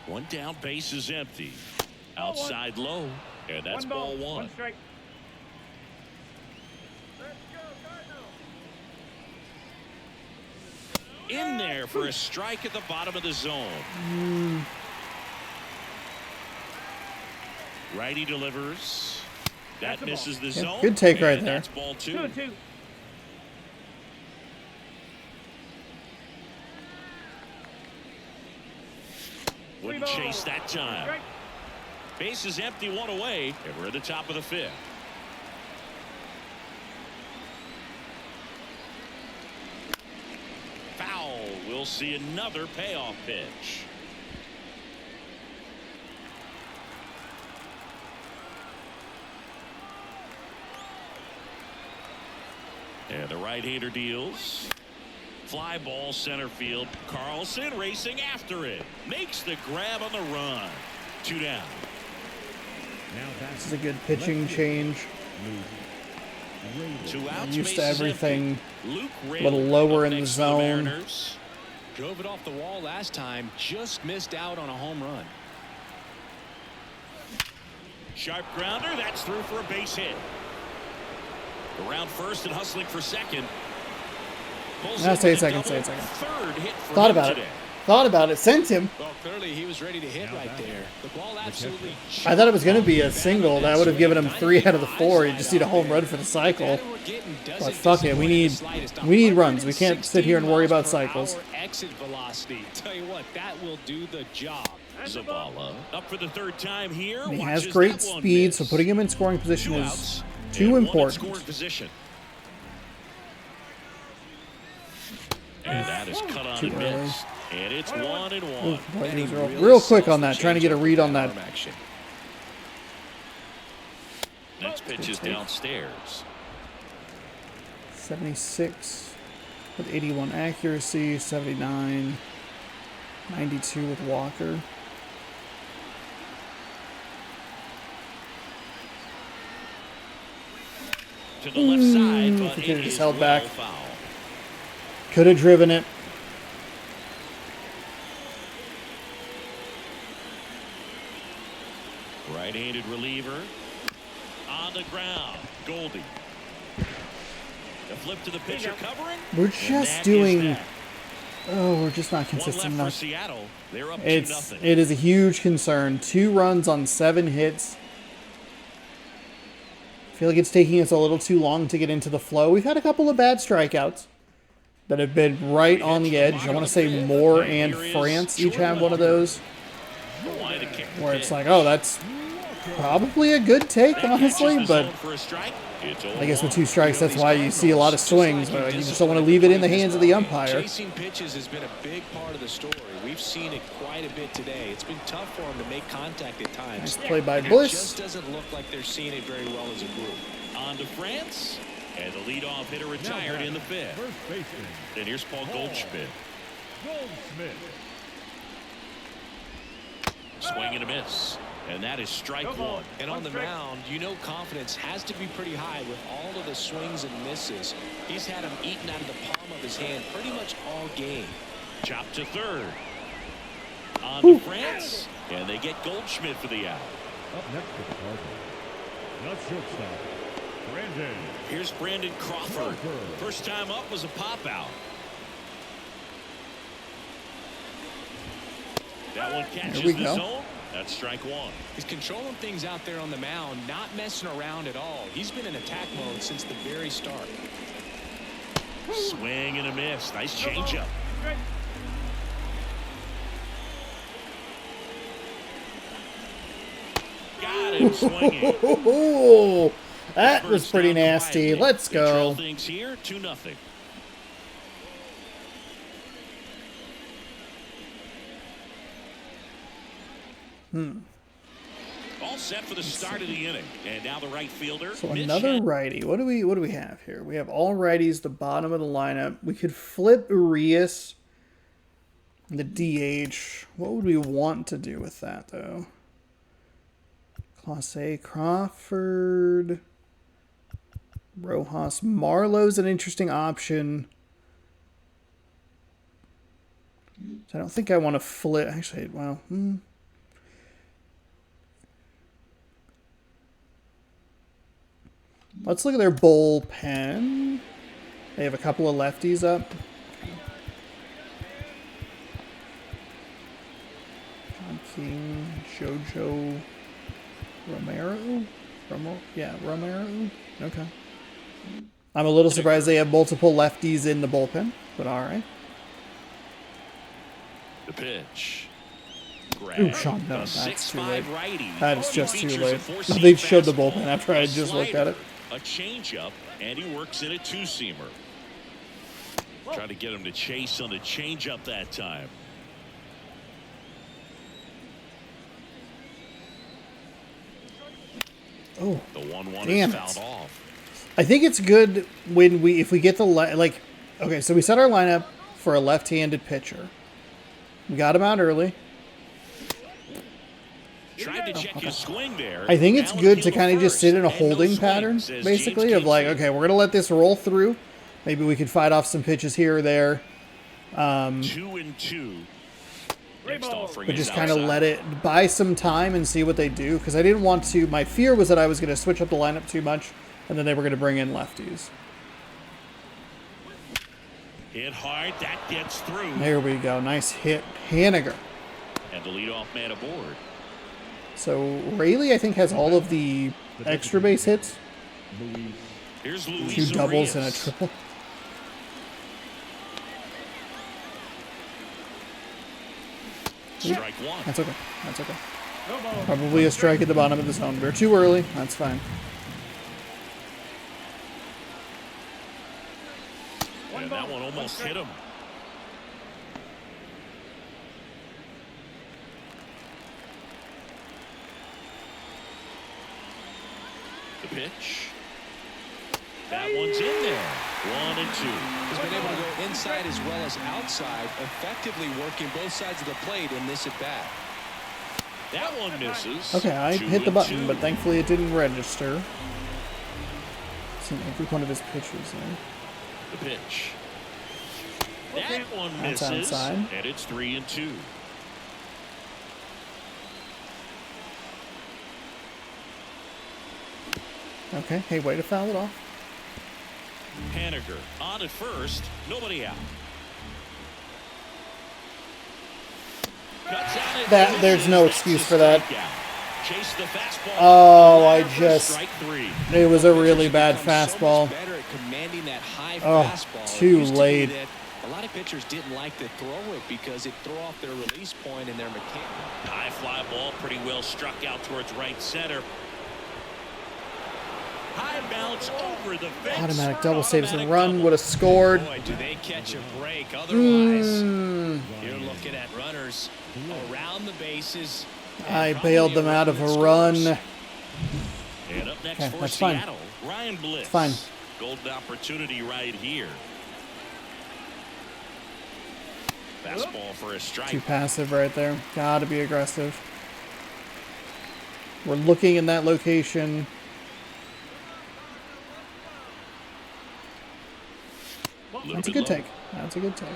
One down, base is empty. Outside low, and that's ball 1. 1 strike. In there for a strike at the bottom of the zone. Righty delivers. That misses the zone. good take right and there. That's ball 2. 2-2. Wouldn't chase that time. Strike. Base is empty, 1 away, and we're at the top of the 5th. Foul. We'll see another payoff pitch. And the right-hander deals. Fly ball center field. Carlson racing after it. Makes the grab on the run. 2 down. This is a good pitching change. 2 outs. Used to bases everything empty. Luke a little lower in the zone. Drove it off the wall last time. Just missed out on a home run. Sharp grounder. That's through for a base hit. Around first and hustling for second. Now stay a second, stay a second. Third hit for Thought him about today. it. Thought about it. Sent him. Well, clearly he was ready to hit right there. The ball absolutely. I thought it was going to be a single. That would have given him 3 out of the 4. You just need a home run for the cycle. But fuck it. We need runs. We can't sit here and worry about cycles. Exit velocity. Tell you what, that will do the job. Zavala up for the 3rd time here. And he has Watches great that one speed, so miss. putting him in scoring position 2 is outs too and 1 in important. scoring position. And that is cut on Too and early. missed. And it's 1-1. Boy, he was real quick on that, trying to get a read on that. Next pitch is downstairs. 76 with 81 accuracy, 79, 92 with Walker. To the left side, if but he could've it just is held well back. foul. Could have driven it. Right-handed reliever on the ground. Goldie. The flip to the pitcher covering. We're and just that is doing. that. Oh, we're just not One consistent left for enough. Seattle. They're up 2-0. It is a huge concern. 2 runs on 7 hits. I feel like it's taking us a little too long to get into the flow. We've had a couple of bad strikeouts that have been right on the edge. I want to say Moore and France each have one of those where it's like, oh, that's probably a good take, honestly, but I guess with 2 strikes, that's why you see a lot of swings. But you just don't want to leave it in the hands of the umpire. Chasing pitches has been a big part of the story. We've seen it quite a bit today. It's been tough for them to make contact at times. Nice play by It Bliss. just doesn't look like they're seeing it very well as a group. On to France. And the leadoff hitter retired in the 5th. First baseman. And here's Paul Goldschmidt. Goldschmidt. Swing and a miss. And that is strike 1. And on the mound, you know confidence has to be pretty high with all of the swings and misses. He's had them eaten out of the palm of his hand pretty much all game. Chop to 3rd. On to France. And they get Goldschmidt for the out. Up next to the Cardinals. Not shortstop. Brandon. Here's Brandon Crawford. First time up was a pop out. That one catches we the go. zone. That's strike 1. He's controlling things out there on the mound, not messing around at all. He's been in attack mode since the very start. Swing and a miss. Nice changeup. Got him swinging. Oh, that was pretty nasty. Let's They trail go. things here 2-0. All set for the start of the inning, and now the right fielder. So Mitch another Hen- righty. What do we have here? We have all righties, the bottom of the lineup. We could flip Urias, the DH. What would we want to do with that though? Class A, Crawford, Rojas, Marlowe's an interesting option. So I don't think I want to flip. Actually, well, let's look at their bullpen. They have a couple of lefties up. John King, Jojo Romero? Romero? Okay. I'm a little surprised they have multiple lefties in the bullpen, but all right. The pitch. Ooh, Sean, no, A that's too 6'5" late. righty. That is just He too features a late. four-seam They showed the fastball, bullpen after I had just looked at it. a changeup, and he works in a 2-seamer. Try to get him to chase on the changeup that time. Oh, The 1-1 damn is it. fouled off. I think it's good when if we get the okay, so we set our lineup for a left-handed pitcher. We got him out early. Tried to check his swing there. I think it's Now good a to field kind of just first, sit in a and no holding swing, pattern, says basically, James of like, Casey. okay, we're going to let this roll through. Maybe we could fight off some pitches here or there. 2-2. Next offering But is just kind of outside. let it buy some time and see what they do. Because I didn't want to, my fear was that I was going to switch up the lineup too much. And then they were going to bring in lefties. Hit hard, that gets through. There we go. Nice hit. Haniger. And the leadoff man aboard. So Rayleigh, I think, has all of the extra base hits. Here's Luis 2 doubles and a Urias. triple. Strike one. That's okay. That's okay. Probably a strike at the bottom of the zone. We're too early. That's fine. And that one almost hit him. The pitch. That one's in there. 1-2. He's been able to go inside as well as outside, effectively working both sides of the plate in this at-bat. That one misses. Okay, I hit the button, 2-2. but thankfully it didn't register. Seen every one of his pitches there. The pitch. That one That's misses. outside. And it's 3-2. Okay, hey, way to foul it off. Haniger on at first. Nobody out. Cuts out it, That- there's no misses. excuse That's for a that. strikeout. Chase the fastball. Oh, I For just... strike 3. It was a really bad Become so fastball. much better at commanding that high Oh, fastball. It too used to be late. that a lot of pitchers didn't like to throw it because it threw off their release point and their mechanic. High fly ball, pretty well struck out towards right center. High bounce over the fence. Automatic double saves the Automatic run. double. Would have scored. Boy, do they catch a break. Otherwise, Mm, you're looking at runners around the bases. I bailed them out of a run. And up next Okay, for that's fine. Seattle, Ryan Bliss. fine. Golden opportunity right here. Fastball for a strike. Too passive right there. Gotta be aggressive. We're looking in that location. Little That's a bit good low. take. That's a good take.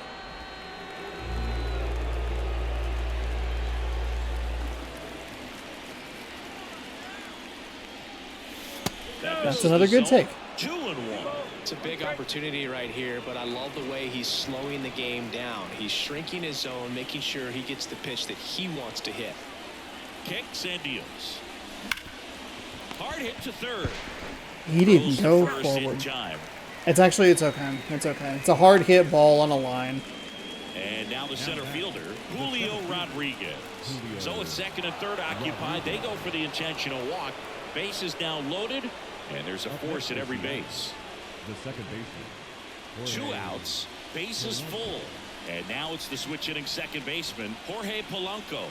That's another good take. 2-1. It's a big opportunity right here, but I love the way he's slowing the game down. He's shrinking his zone, making sure he gets the pitch that he wants to hit. Kicks and deals. Hard hit to third. He Goes didn't to go first in forward. time. It's okay. It's okay. It's a hard hit ball on a line. And now the center fielder, Julio Rodriguez. So it's second and third occupied. They go for the intentional walk. Base is now loaded, and there's a force at every base. The second baseman. 2 outs, base is full. And now it's the switch hitting second baseman, Jorge Polanco.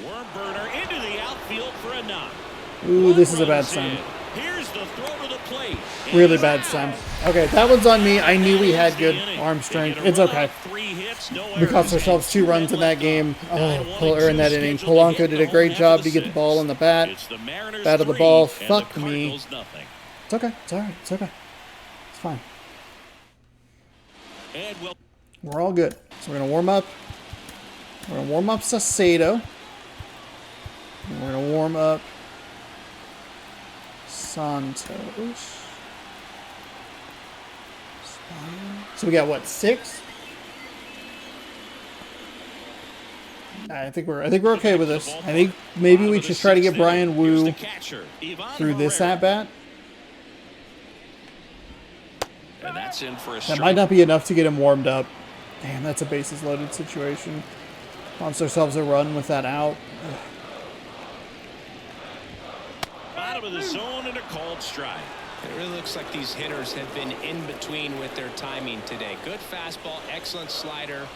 Worm burner into the outfield for a knock. Ooh, this is a bad Runs sign. in. Here's the throw to the plate. Really It's bad out. sign. Okay, that one's on me. I knew we had The good inning. arm They strength. get a It's run okay. out, 3 hits, no We cost errors, ourselves and 2 2 runs in men that left game. on. Oh, or in that inning. Polanco did a great job to get the ball in the bat. It's the Mariners Bat of the 3 ball. and Fuck the me. Cardinals nothing. It's okay. It's all right. It's okay. It's fine. And well, We're all good. So we're gonna warm up. We're gonna warm up Saucedo. And we're gonna warm up Santos. So we got what, 6? I think we're okay with this. I think maybe we should try to get Brian Wu through this at bat. And that's in for a That strike. might not be enough to get him warmed up. Damn, that's a bases loaded situation. Wants ourselves a run with that out. Ugh. Bottom of the zone and a called strike. It really looks like these hitters have been in between with their timing today. Good fastball, excellent slider,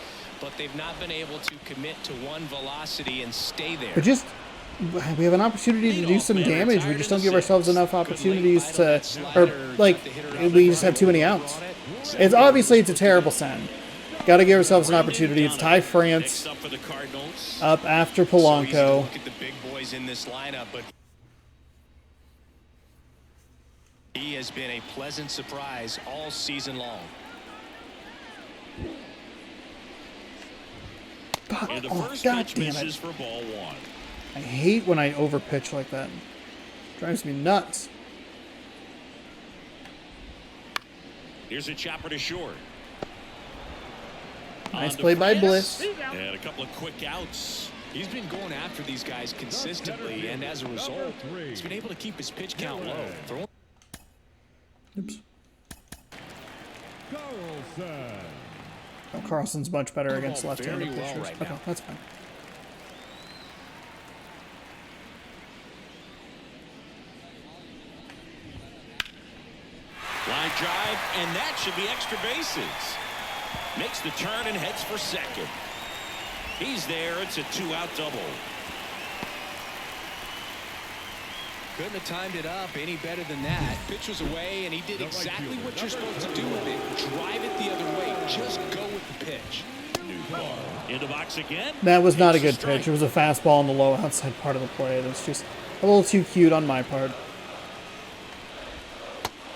but they've not been able to commit to one velocity and stay there. But just, we have an opportunity to do some damage. We just don't give ourselves enough opportunities to, or like, we just have too many outs. It's obviously, it's a terrible send. Got to give ourselves an opportunity. It's Ty France Up for the Cardinals. up after So easy to Polanco. look at the big boys in this lineup, but he has been a pleasant surprise all season long. And the Oh, first God pitch damn misses it. for ball 1. I hate when I overpitch like that. Drives me nuts. Here's a chopper to short. Nice On to play by France. Bliss. And a couple of quick outs. He's been going after these guys consistently, and as a result, he's been able to keep his pitch count low. Throwing Oops. Carlson. Oh, Carlson's much better against Very left-handed well pitchers. right Okay, now. that's fine. Line drive, and that should be extra bases. Makes the turn and heads for second. He's there. It's a 2-out double. Couldn't have timed it up any better than that. Pitch was away, and he did exactly what you're supposed to do with it. Drive it the other way. Just go with the pitch. Into box again. That was not a Takes good strike. pitch. It was a fastball on the low outside part of the play. That's just a little too cute on my part.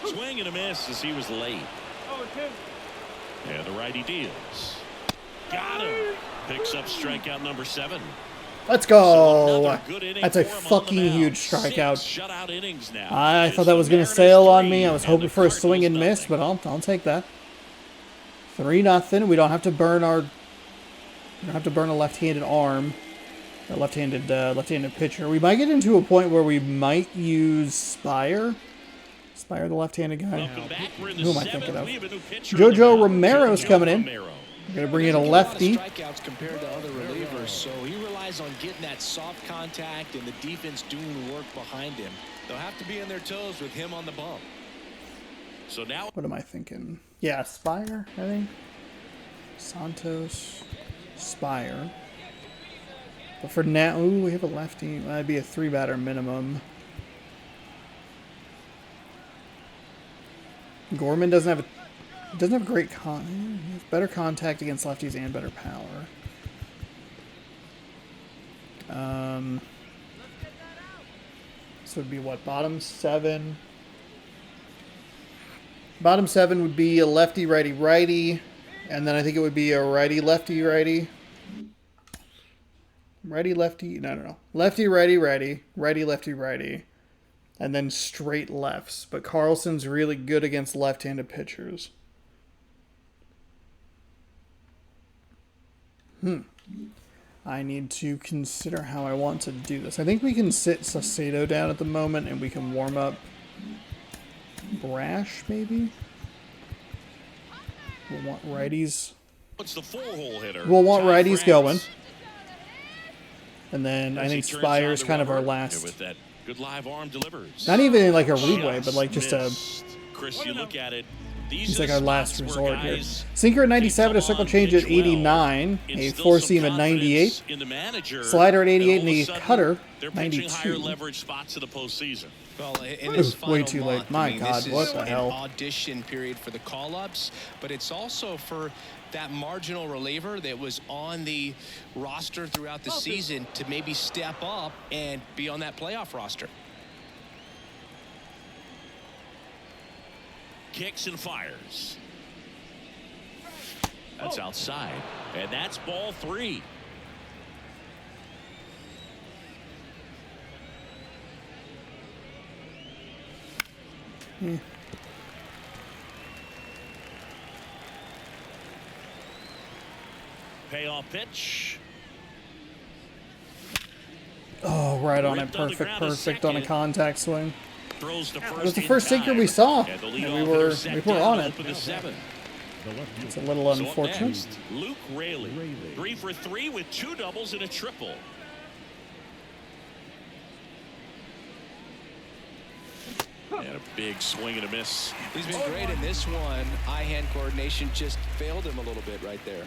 Swing and a miss as he was late. And the righty deals. Got him. Picks up strikeout number 7. Let's So go. another good inning That's a for him on the fucking mound. huge 6 strikeout. shutout innings now. I It's thought that was the going to Mariners sail on 3 me. I was and hoping the for a swing and Cardinals miss, but I'll take that. 3-0. We don't have to burn our. We don't have to burn a left-handed arm, or left-handed pitcher. We might get into a point where we might use Spire. Spire, the left-handed guy. Welcome back. We're in the Who am I 7th. thinking of? We have a new pitcher on the Jojo mound. Romero's Jojo coming in. Romero. We're going to bring in a Doesn't get lot of lefty. strikeouts compared to other relievers, so he relies on getting that soft contact and the defense doing the work behind him. They'll have to be on their toes with him on the bump. So now What am I thinking? Yeah, Spire, I think. Santos, Spire. But for now, ooh, we have a lefty. That'd be a 3-batter minimum. Gorman doesn't have great he has better contact against lefties and better power. So it'd be what, bottom 7? Bottom 7 would be a lefty, righty, righty, and then I think it would be a righty, lefty, righty. Righty, lefty, no. Lefty, righty, righty, righty, lefty, righty, and then straight lefts. But Carlson's really good against left-handed pitchers. I need to consider how I want to do this. I think we can sit Saucedo down at the moment, and we can warm up Brash, maybe? We'll want righties. it's the 4-hole hitter. We'll want Ty righties France. going. And then I As he think turns Spire's on the kind of our rubber, last. with that good live arm delivers. Not even in like a rude way, but like just a. missed. Chris, you look at it. These He's are like the our last spots where resort here. guys Sinker at 97, a come circle on, change at pitch well, 89, a instill four some seam at 98, confidence in the manager, slider at 88, all and of a sudden, cutter they're pitching 92. higher leverage spots in the postseason. Well, in this Ooh, way final too late. month, My I mean, God, this is what the hell? an audition period for the call-ups, but it's also for that marginal reliever that was on the roster throughout the season to maybe step up and be on that playoff roster. Kicks and fires. That's outside, and that's ball 3. Payoff pitch. Oh, right on it. Ripped on the Perfect, ground, a perfect on a second. contact swing. Throws to first. It was the in first sinker time. we saw, And the and leadoff we hitter were set on down it. to open the 7th. The lefty. It's a little So up unfortunate. next, Luke Raley. 3 for 3 with 2 doubles and a triple. And a big swing and a miss. He's been great in this one. Eye-hand coordination just failed him a little bit right there.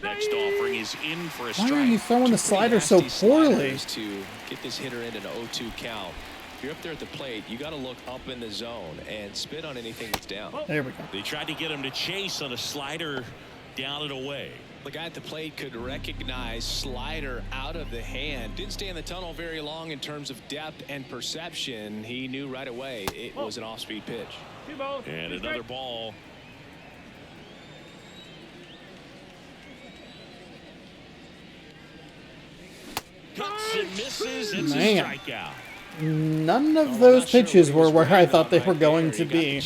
Next offering is in for a Why are you strike. throwing the Pretty slider so nasty poorly? sliders to get this hitter in an 0-2 count. if you're up there at the plate, you got to look up in the zone and spit on anything that's down. There we go. They tried to get him to chase on a slider down and away. The guy at the plate could recognize slider out of the hand. Didn't stay in the tunnel very long in terms of depth and perception. He knew right away it was an off-speed pitch. And another ball. Cuts and misses. It's a strikeout. None of those pitches were where I thought they were going to be.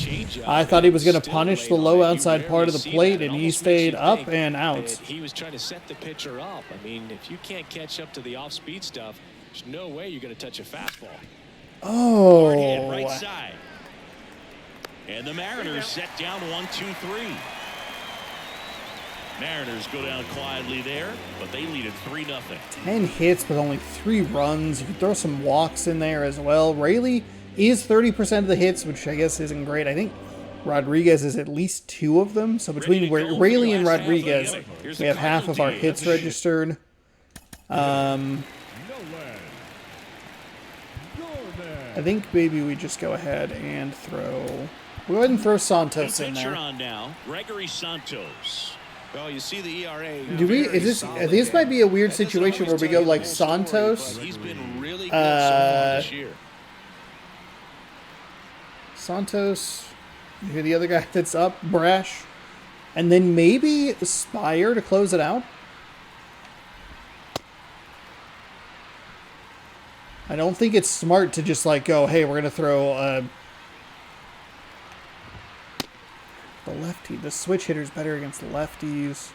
I thought he was going to punish the low outside part of the plate, and he stayed up and out. He was trying to set the pitcher up. I mean, if you can't catch up to the off-speed stuff, there's no way you're going to touch a fastball. Hard hit right Oh, side. And the Mariners set down 1-2-3. Mariners go down quietly there, but they lead it 3-0. 10 hits with only 3 runs. You can throw some walks in there as well. Rayleigh is 30% of the hits, which I guess isn't great. I think Rodriguez is at least 2 of them. So between Rayleigh and Rodriguez, we have half of our hits registered. I think maybe we just go ahead and throw. We'll go ahead and throw Santos in Pitcher there. on now, Gregory Santos. Well, you see the ERA. Do we? Is this might be a weird situation where we go like Santos, He's been really good so far this year. Santos, who the other guy that's up, Brash, and then maybe Spire to close it out. I don't think it's smart to just like go, hey, we're gonna throw the lefty. The switch hitter's better against the lefties.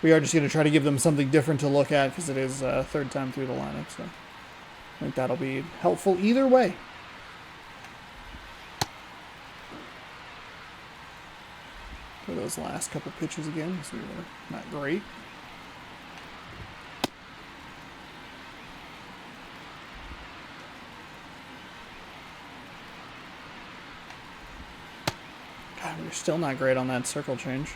We are just going to try to give them something different to look at because it is third time through the lineup. So I think that'll be helpful either way. For those last couple pitches again, because we were not great. God, we're still not great on that circle change.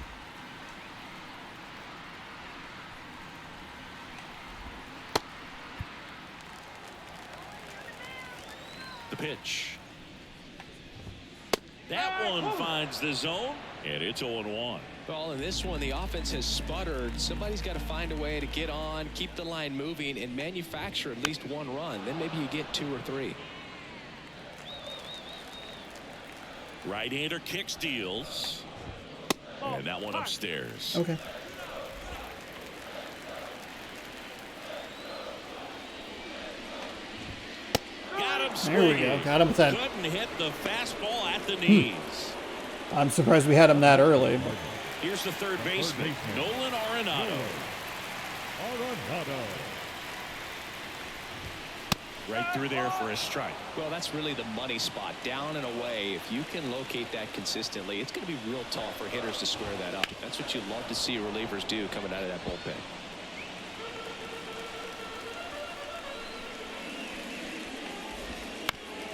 The pitch. That one finds the zone, and it's 0-1. Well, in this one, the offense has sputtered. Somebody's got to find a way to get on, keep the line moving, and manufacture at least 1 run. Then maybe you get 2 or 3. Right-hander kick steals. And that one upstairs. Okay. Got him There we go. Got him with that. Couldn't hit the fastball at the knees. I'm surprised we had him that early. But Here's the third baseman, Nolan Arenado. Right through there for a strike. Well, that's really the money spot, down and away. If you can locate that consistently, it's going to be real tough for hitters to square that up. That's what you love to see relievers do coming out of that bullpen.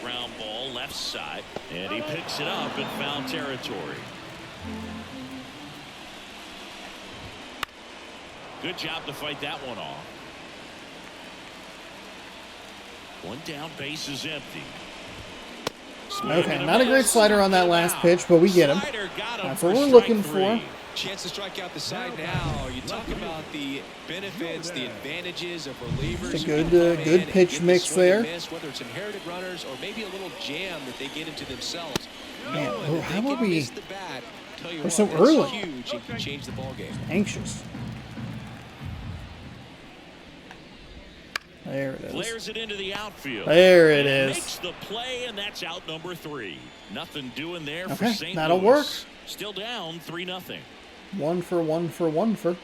Ground ball left side, and he picks it up in foul territory. Good job to fight that one off. One down, base is empty. okay, not a great slider on that last pitch, but we get him. That's what we're looking for. Chance to strike out the side now. You talk about the benefits, the advantages of relievers. Just a good pitch mix there. Whether it's inherited runners or maybe a little jam that they get into themselves. Man, how are we? The bat, tell you We're what, so that's early. huge and can change the ball game. Anxious. There it is. Flares it into the outfield. There it is. Makes the play, and that's out number 3. Nothing doing there for Okay, St. that'll Louis. work. Still down 3-0. 1 for 1 for 1 for.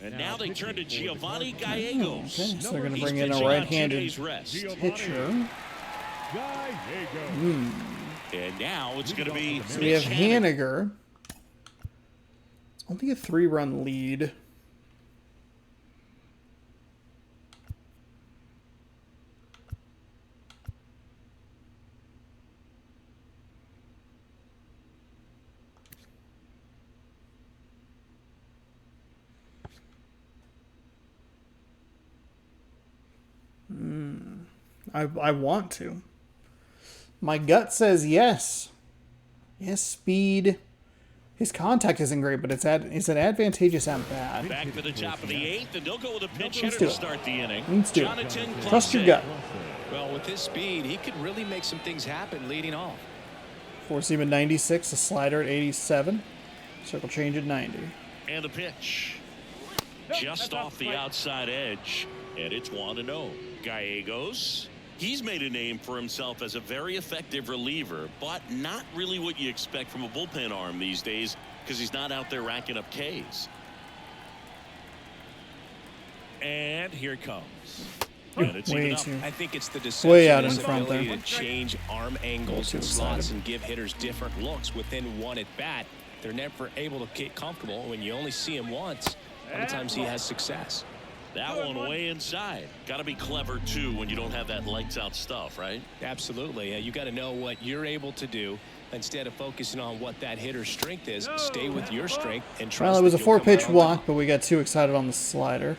And now they turn to Giovanni Gallegos. Okay, so they're going to He's bring in a pitching on 2 right-handed days rest. pitcher. And now it's going to be So we have Haniger. It's only a 3-run lead. I want to. My gut says yes. Yes, speed. His contact isn't great, but it's an advantageous at bat. Back for the top of the 8th, and they'll go with a pinch Let's hitter do to it. start the inning. Let's do it. Jonathan Trust your Clase. gut. Well, with his speed, he could really make some things happen leading off. Four seam at 96, a slider at 87. Circle change at 90. And the pitch. Just off the outside edge, and it's 1-0. Gallegos. He's made a name for himself as a very effective reliever, but not really what you expect from a bullpen arm these days because he's not out there racking up Ks. And here it comes. And it's Way even up. too. I think it's the deception Way out his in front ability there. to change arm angles Too and slots excited. and give hitters different looks within one at bat. They're never able to get comfortable. When you only see him once, a lot of times he has success. That one way inside. Got to be clever, too, when you don't have that lights-out stuff, right? Absolutely. You got to know what you're able to do. Instead of focusing on what that hitter's strength is, stay with your strength and trust. Well, it was a that you'll come 4-pitch out on walk, but we got too excited on the slider.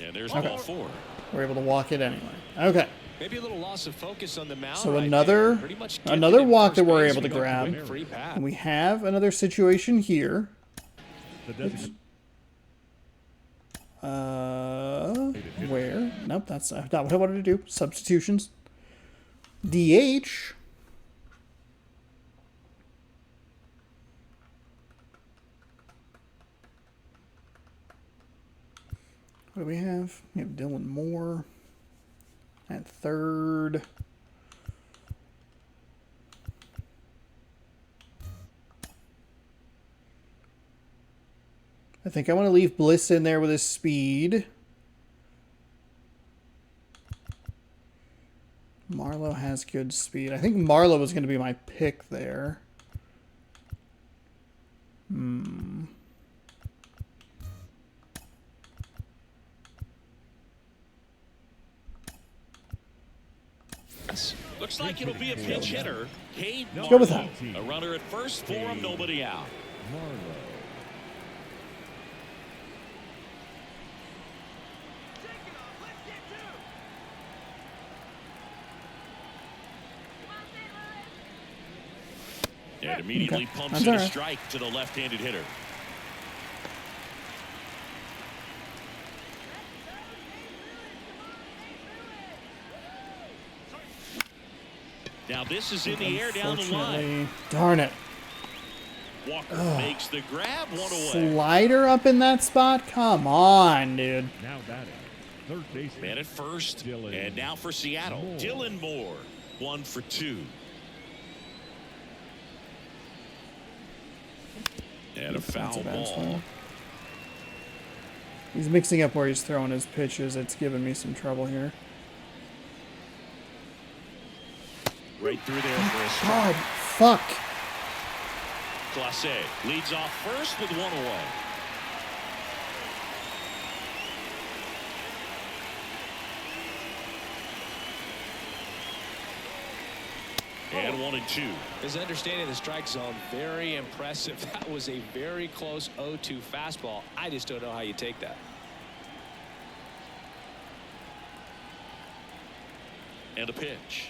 And there's Okay. ball 4. We're able to walk it anyway. Okay. Maybe a little loss of focus on the mound. So right another- there. Pretty much gifted another at walk first that we're base. able to We got a grab. quick free pass. And we have another situation here. The designated Where? Nope, that's not what I wanted to do. Substitutions. DH. What do we have? We have Dylan Moore at third. I think I want to leave Bliss in there with his speed. Marlowe has good speed. I think Marlowe was going to be my pick there. Looks like it'll be a pinch hitter. Cade Let's go with Marlowe. that. A runner at first for him, nobody out. Marlowe. And immediately Okay. pumps That's in all a right. strike to the left-handed hitter. Now this is in the air down the line. Unfortunately, darn it. Walker makes the grab, one away. Slider up in that spot? Come on, dude. Now batting. Third baseman. Man at first, Dylan and now for Seattle, Moore. Dylan Moore, 1 for 2. And a foul That's a bad ball. swing. He's mixing up where he's throwing his pitches. It's giving me some trouble here. Right through there for a strike. God, fuck. Clase leads off first with 1 away. And 1 and 2. His understanding of the strike zone, very impressive. That was a very close 0-2 fastball. I just don't know how you take that. And a pitch.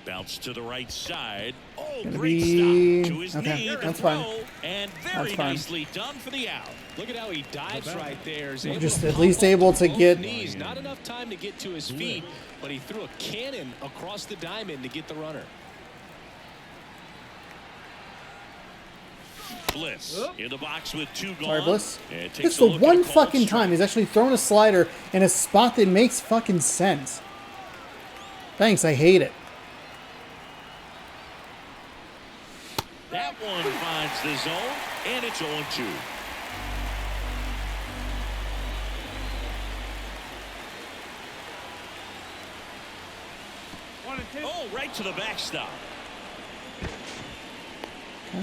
Bounce to the right side. Oh, Gonna great be- stop to his okay, knee to that's throw, fine. and That's very fine. nicely done for the out. Look at how he dives right there. Is able Just to at pop least up able to both get- knees. Not enough time to get to his feet, but he threw a cannon across the diamond to get the runner. Bliss in the box with 2 gone. Sorry, Bliss. And takes Just a the look at one a called fucking strike. time he's actually thrown a slider in a spot that makes fucking sense. Thanks, I hate it. That one finds the zone, and it's 0-2. Oh, right to the backstop.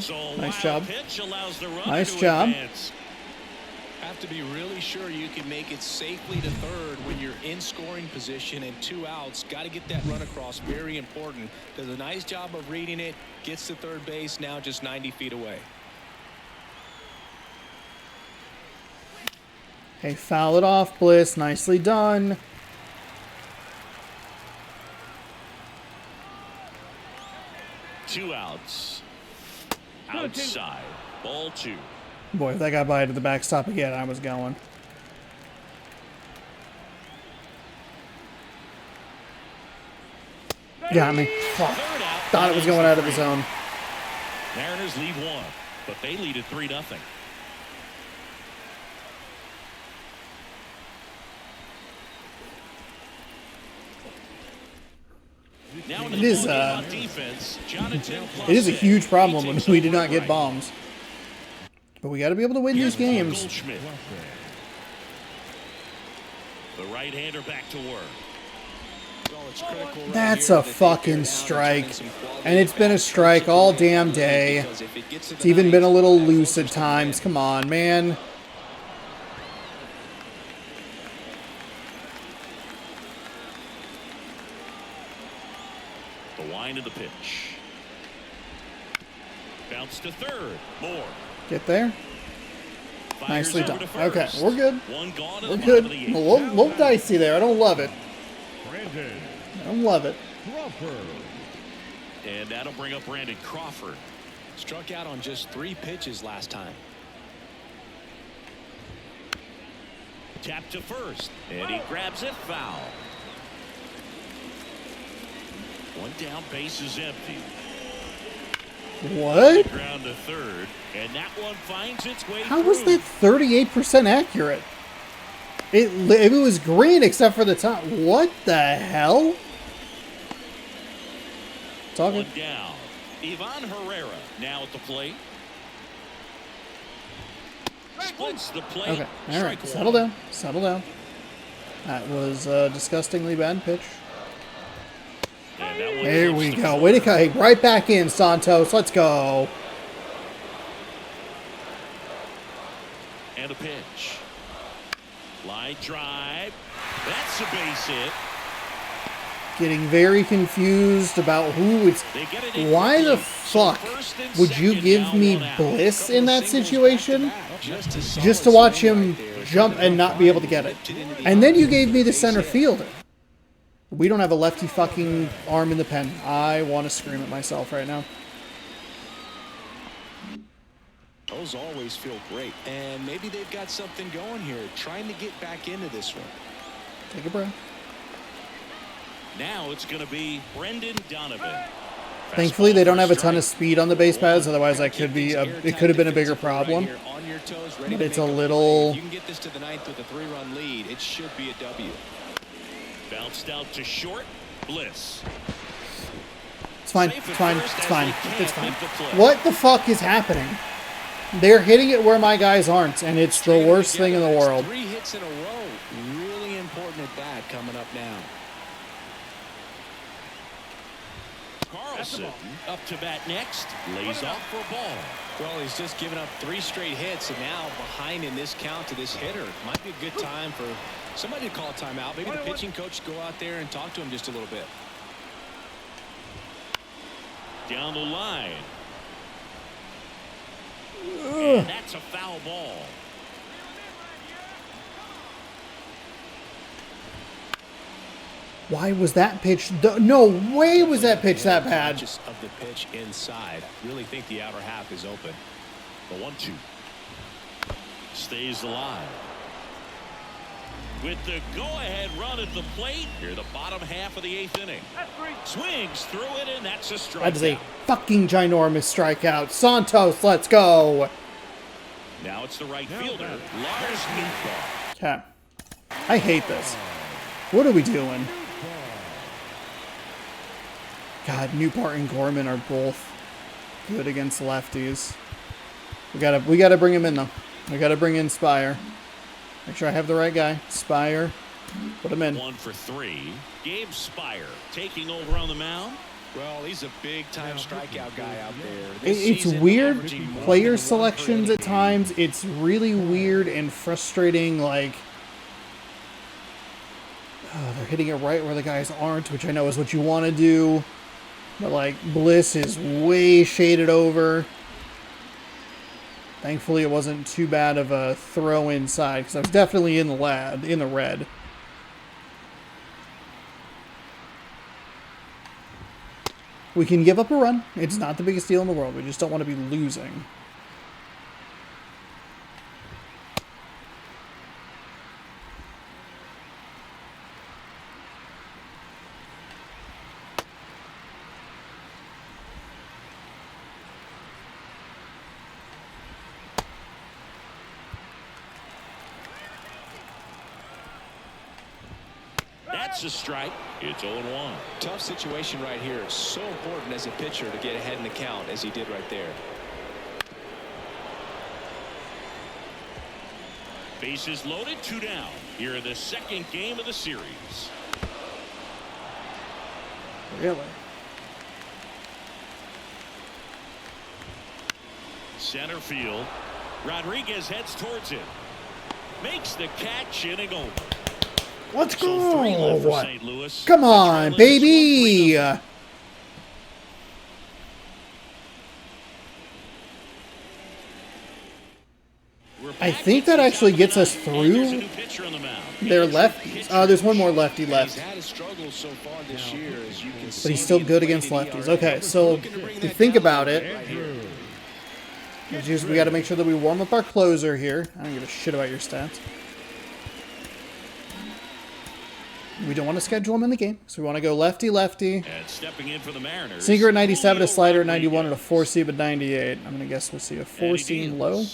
So Nice wild job. pitch allows the runner Nice to job. advance. Have to be really sure you can make it safely to third when you're in scoring position and 2 outs. Got to get that run across. Very important. Does a nice job of reading it. Gets to third base. Now just 90 feet away. Hey, foul it off, Bliss. Nicely done. Two outs. Outside. Ball 2. Boy, if that got by to the backstop again, I was going. Got me. Fuck. Thought it was going out of the zone. Mariners lead 1, but they lead at 3-0. Now It is defense, Jonathan it is a huge problem when we do not get bombs. But we got to be able to win these games. Goldschmidt. The right-hander back to work. That's a fucking strike. And it's been a strike all damn day. It's even been a little loose at times. Come on, man. The wind of the pitch. Bounce to third. More. Get there. Fires Nicely over done. to first. Okay, we're good. One gone in We're the good. bottom of the A eighth. little dicey there. I don't love it. Brandon I don't love it. Crawford. And that'll bring up Brandon Crawford. Struck out on just 3 pitches last time. Tap to first. And he grabs it foul. One down, base is empty. What? Ground to third. And that one finds its way How through. was that 38% accurate? It was green except for the top. What the hell? Talking. One down. Ivan Herrera now at the plate. Splits the plate. Okay, all right. Strike Settle one. down. Settle down. That was a disgustingly bad pitch. And that one There flips we to go. fourth. Way to go. Right back in, Santos. Let's go. And a pitch. Line drive. That's a base hit. Getting very confused about who it's. They get it in Why the quickly. So fuck first and would you second, give now me one out. Bliss Couple in of that singles situation? back-to-back. Just to watch him jump and not be able to get it. And then you gave me the center fielder. We don't have a lefty fucking arm in the pen. I want to scream at myself right now. Those always feel great. And maybe they've got something going here, trying to get back into this one. Take a breath. Now it's going to be Brendan Donovan. Thankfully, they don't have a ton of Strike. speed on the base pads. Otherwise, that could be it could have been a bigger problem. But it's a little. You can get this to the ninth with a 3-run lead. It should be a W. Bounced out to short. Bliss. It's fine. Safe It's at fine. first It's as fine. they can't It's fine. make the play. What the fuck is happening? They're hitting it where my guys aren't, and it's the worst thing in the world. 3 hits in a row. Really important at bat coming up now. Carlson up to bat next. Lays off for a ball. Well, he's just given up 3 straight hits, and now behind in this count to this hitter. Might be a good time for somebody to call a timeout. Maybe the pitching coach go out there and talk to him just a little bit. Down the line. And that's a foul ball. Why was that pitch? No way was that pitch that bad. Conscious of the pitch inside. Really think the outer half is open. The 1-2. Stays alive. With the go-ahead run at the plate, here the bottom half of the 8th inning. Swings through it, and that's a strikeout. That is a fucking ginormous strikeout. Santos, let's go. Now it's the right fielder, Lars Nootbaar. Okay. I hate this. What are we doing? God, Newport and Gorman are both good against lefties. We gotta bring him in though. We gotta bring in Spire. Make sure I have the right guy. Spire. Put him in. 1 for 3. Gabe Spire taking over on the mound. Well, he's a big-time strikeout guy out there. It's weird player selections at times. It's really weird and frustrating. Like, oh, they're hitting it right where the guys aren't, which I know is what you want to do. But like, Bliss is way shaded over. Thankfully, it wasn't too bad of a throw inside because I was definitely in the red. We can give up a run. It's not the biggest deal in the world. We just don't want to be losing. That's a strike. It's 0-1. Tough situation right here. It's so important as a pitcher to get ahead in the count as he did right there. Bases loaded, 2 down. Here in the second game of the series. Really? Center field. Rodriguez heads towards it. Makes the catch, inning over. Let's So go! 3 left for St. Louis. Come on, baby! I think that actually gets us through their lefties. There's one more lefty left. But he's still good against lefties. Okay, so if you think about it, we got to make sure that we warm up our closer here. I don't give a shit about your stats. We don't want to schedule him in the game, so we want to go lefty-lefty. And stepping in for the Mariners. Sinker at 97, a slider at 91, and a four-seam at 98. I'm going to guess we'll see a four-seam low.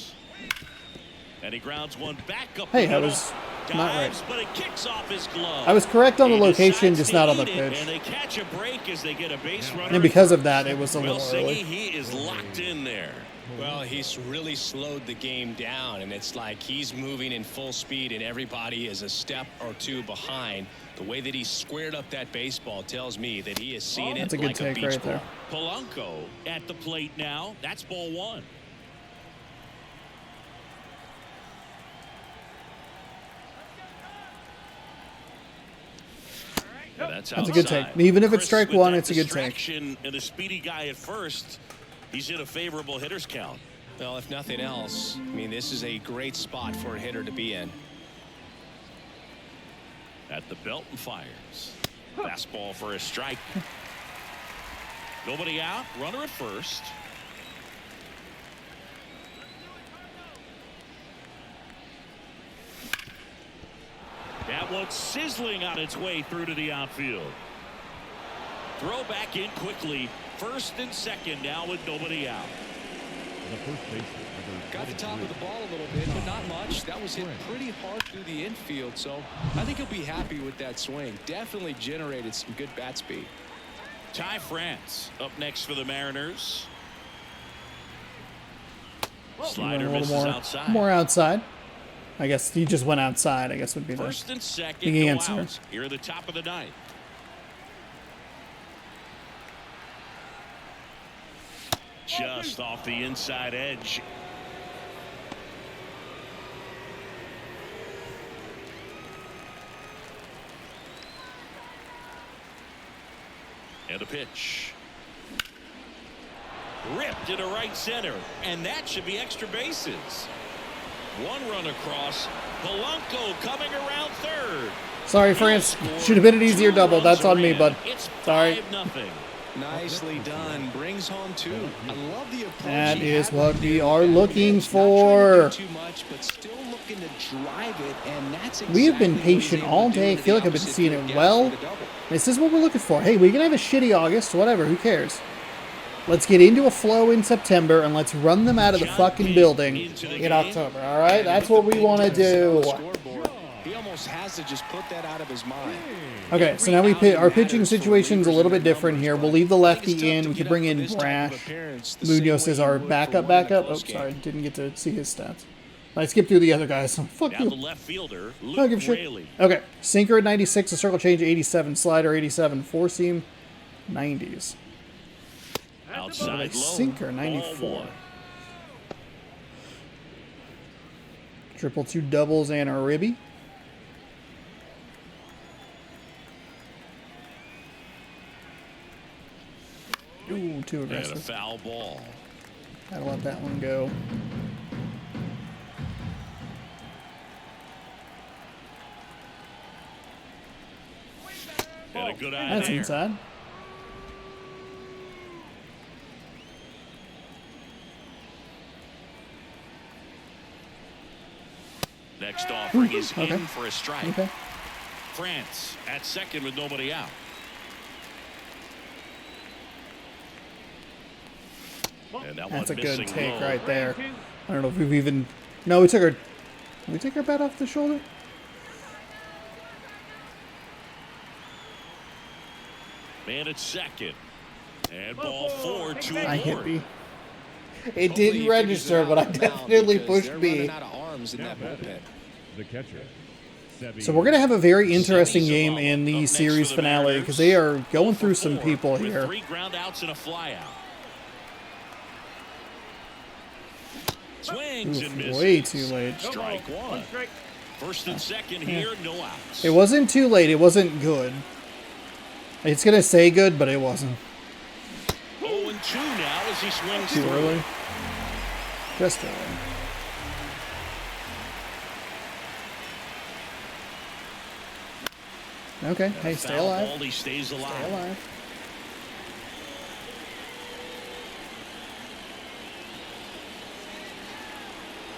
And he grounds one back up. Hey, I was not right. But it kicks off his glove. I was correct on the location, just not on the pitch. And they catch a break as they get a base runner. And because of that, it was a little early. He is locked in there. Well, he's really slowed the game down, and it's like he's moving in full speed, and everybody is a step or two behind. The way that he squared up that baseball tells me that he is seeing it like a beach ball. Polanco at the plate now. That's ball 1. That's a good take. Even if it's strike 1, it's a good take. And a speedy guy at first. He's in a favorable hitter's count. Well, if nothing else, I mean, this is a great spot for a hitter to be in. At the belt and fires. Fastball for a strike. Nobody out. Runner at first. That one's sizzling on its way through to the outfield. Throw back in quickly. First and second now with nobody out. Got the top of the ball a little bit, but not much. That was hit pretty hard through the infield, so I think he'll be happy with that swing. Definitely generated some good bat speed. Ty France up next for the Mariners. Slider misses outside. More outside. I guess he just went outside. I guess would be the first and second answer. Here at the top of the ninth. Just off the inside edge. And a pitch. Ripped into right center. And that should be extra bases. One run across. Polanco coming around third. Sorry, France. Should have been an easier double. That's on me, bud. Sorry. 5-0. Nicely done. Brings home 2. I love the approach. That is what we are looking for. Too much, but still looking to drive it, and that's We have been patient all day. I feel like I've been seeing it well. This is what we're looking for. Hey, we can have a shitty August, whatever. Who cares? Let's get into a flow in September, and let's run them out of the fucking building in October. All right, that's what we want to do. He almost has to just put that out of his mind. Okay, so now our pitching situation's a little bit different here. We'll leave the lefty in. We could bring in Brash. Munoz is our backup. Oh, sorry, didn't get to see his stats. I skipped through the other guys. Fuck you. The left fielder, I don't give a shit. Okay, sinker at 96, a circle change 87, slider 87, four seam 90s. Outside low. Sinker 94. Triple two doubles and a ribby. Ooh, too aggressive. And a foul ball. Gotta let that one go. And a good eye That's there. inside. Next offering is Okay. in for a strike. Okay. France at second with nobody out. And that That's a one good missing take low. right there. I don't know if we've even... No, we took our... Did we take our bat off the shoulder? Man at second. And ball 4, 2 I hit aboard. B. It Hopefully didn't he figures register, it but I out now definitely because pushed they're B. running out of arms in that bullpen. The catcher. So we're going to have a very interesting Semi game Zavala in up the next series for the finale Mariners. because they are 0 going for through some 4 people with here. 3 ground outs and a fly out. Swings and Oof, misses. way too late. Strike one. First and second here, no outs. It wasn't too late. It wasn't good. It's going to say good, but it wasn't. 0-2 now as he swings Too through. early. Just early. Okay. Hey, stay Foul alive. ball, he stays alive. Stay alive.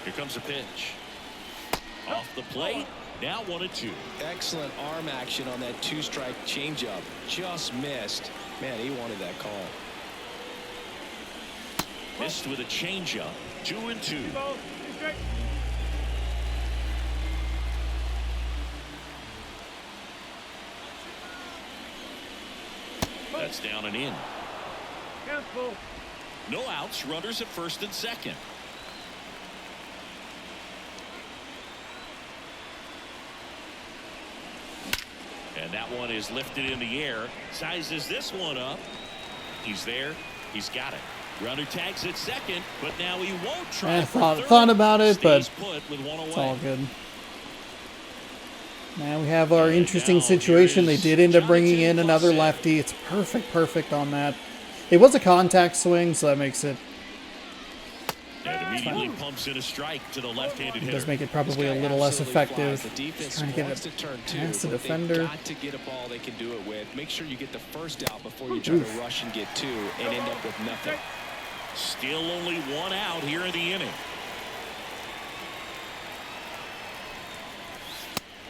Here comes a pitch. Off the plate. Now 1-2. Excellent arm action on that 2-strike changeup. Just missed. Man, he wanted that call. Missed with a changeup. 2-2. That's down and in. No outs. Runners at first and second. And that one is lifted in the air. Sizes this one up. He's there. He's got it. Runner tags at second, but now he won't try. I for thought third. about it, but Stays put with one it's away. all good. Now we have our And interesting now situation. here They is did end up bringing in Jonathan another Fosse. lefty. It's perfect on that. It was a contact swing, so that makes it And immediately pumps in a strike to the left-handed hitter. does make it probably a little less Absolutely effective. flies. The defense Just trying to get wants it to turn two, past the but defender. they've got to get a ball they can do it with. Make sure you get the first out before you try to rush and get two and end up with nothing. Still only one out here in the inning.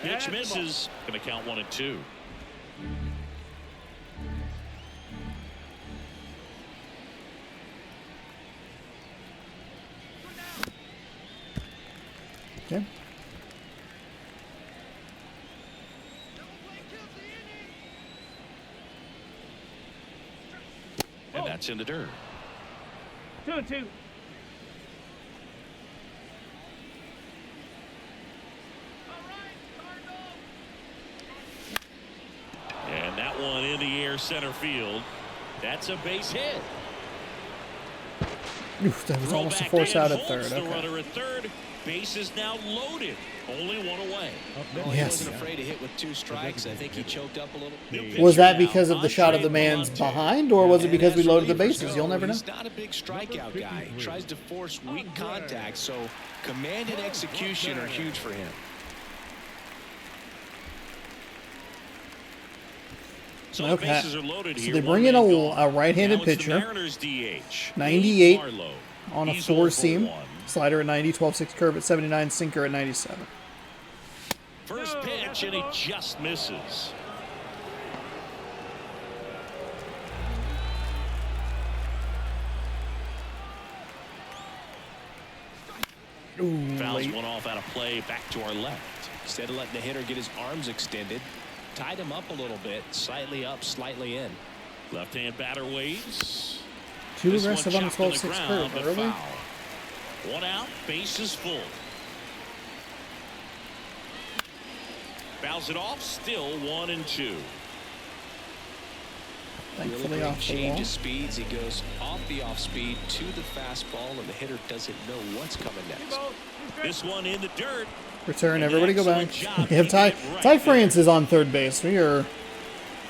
Pitch misses. Going to count 1-2. Okay. And that's in the dirt. 2-2. And that one in the air center field. That's a base hit. Oof, that was Throw almost a back force in, out at holds third. The Okay. runner at third. Base is now loaded. Only one away. Well, he Yes. wasn't afraid to hit with 2 strikes. I think he choked up a little. New Was pitcher that now, because of the shot of the Andre man's Belmonte. behind, or was it And because we as loaded the relievers bases? You'll go, never know. He's not a big strikeout guy. He tries to force weak contact, so command and execution are huge for him. So Okay. the bases are loaded So here. they One bring in man a gone. right-handed Now it's the pitcher. Mariners DH. 98 Barlow. On a He's 0 for 4-seam. 1. Slider at 90, 12-6 curve at 79, sinker at 97. First pitch, and he just misses. Ooh, Fouls late. one off out of play, back to our left. Instead of letting the hitter get his arms extended, tied him up a little bit, slightly up, slightly in. Left-hand batter waits. Too This one aggressive on the chopped on the 12-6 ground, curve but early. foul. One out, base is full. Fouls it off, still 1-2. Thankfully Really off great the change wall. of speeds. He goes off the off speed to the fastball, and the hitter doesn't know what's coming next. This one in the dirt. Return, And everybody go excellent back. job We have Ty. keeping it right Ty France there. is on third base. We are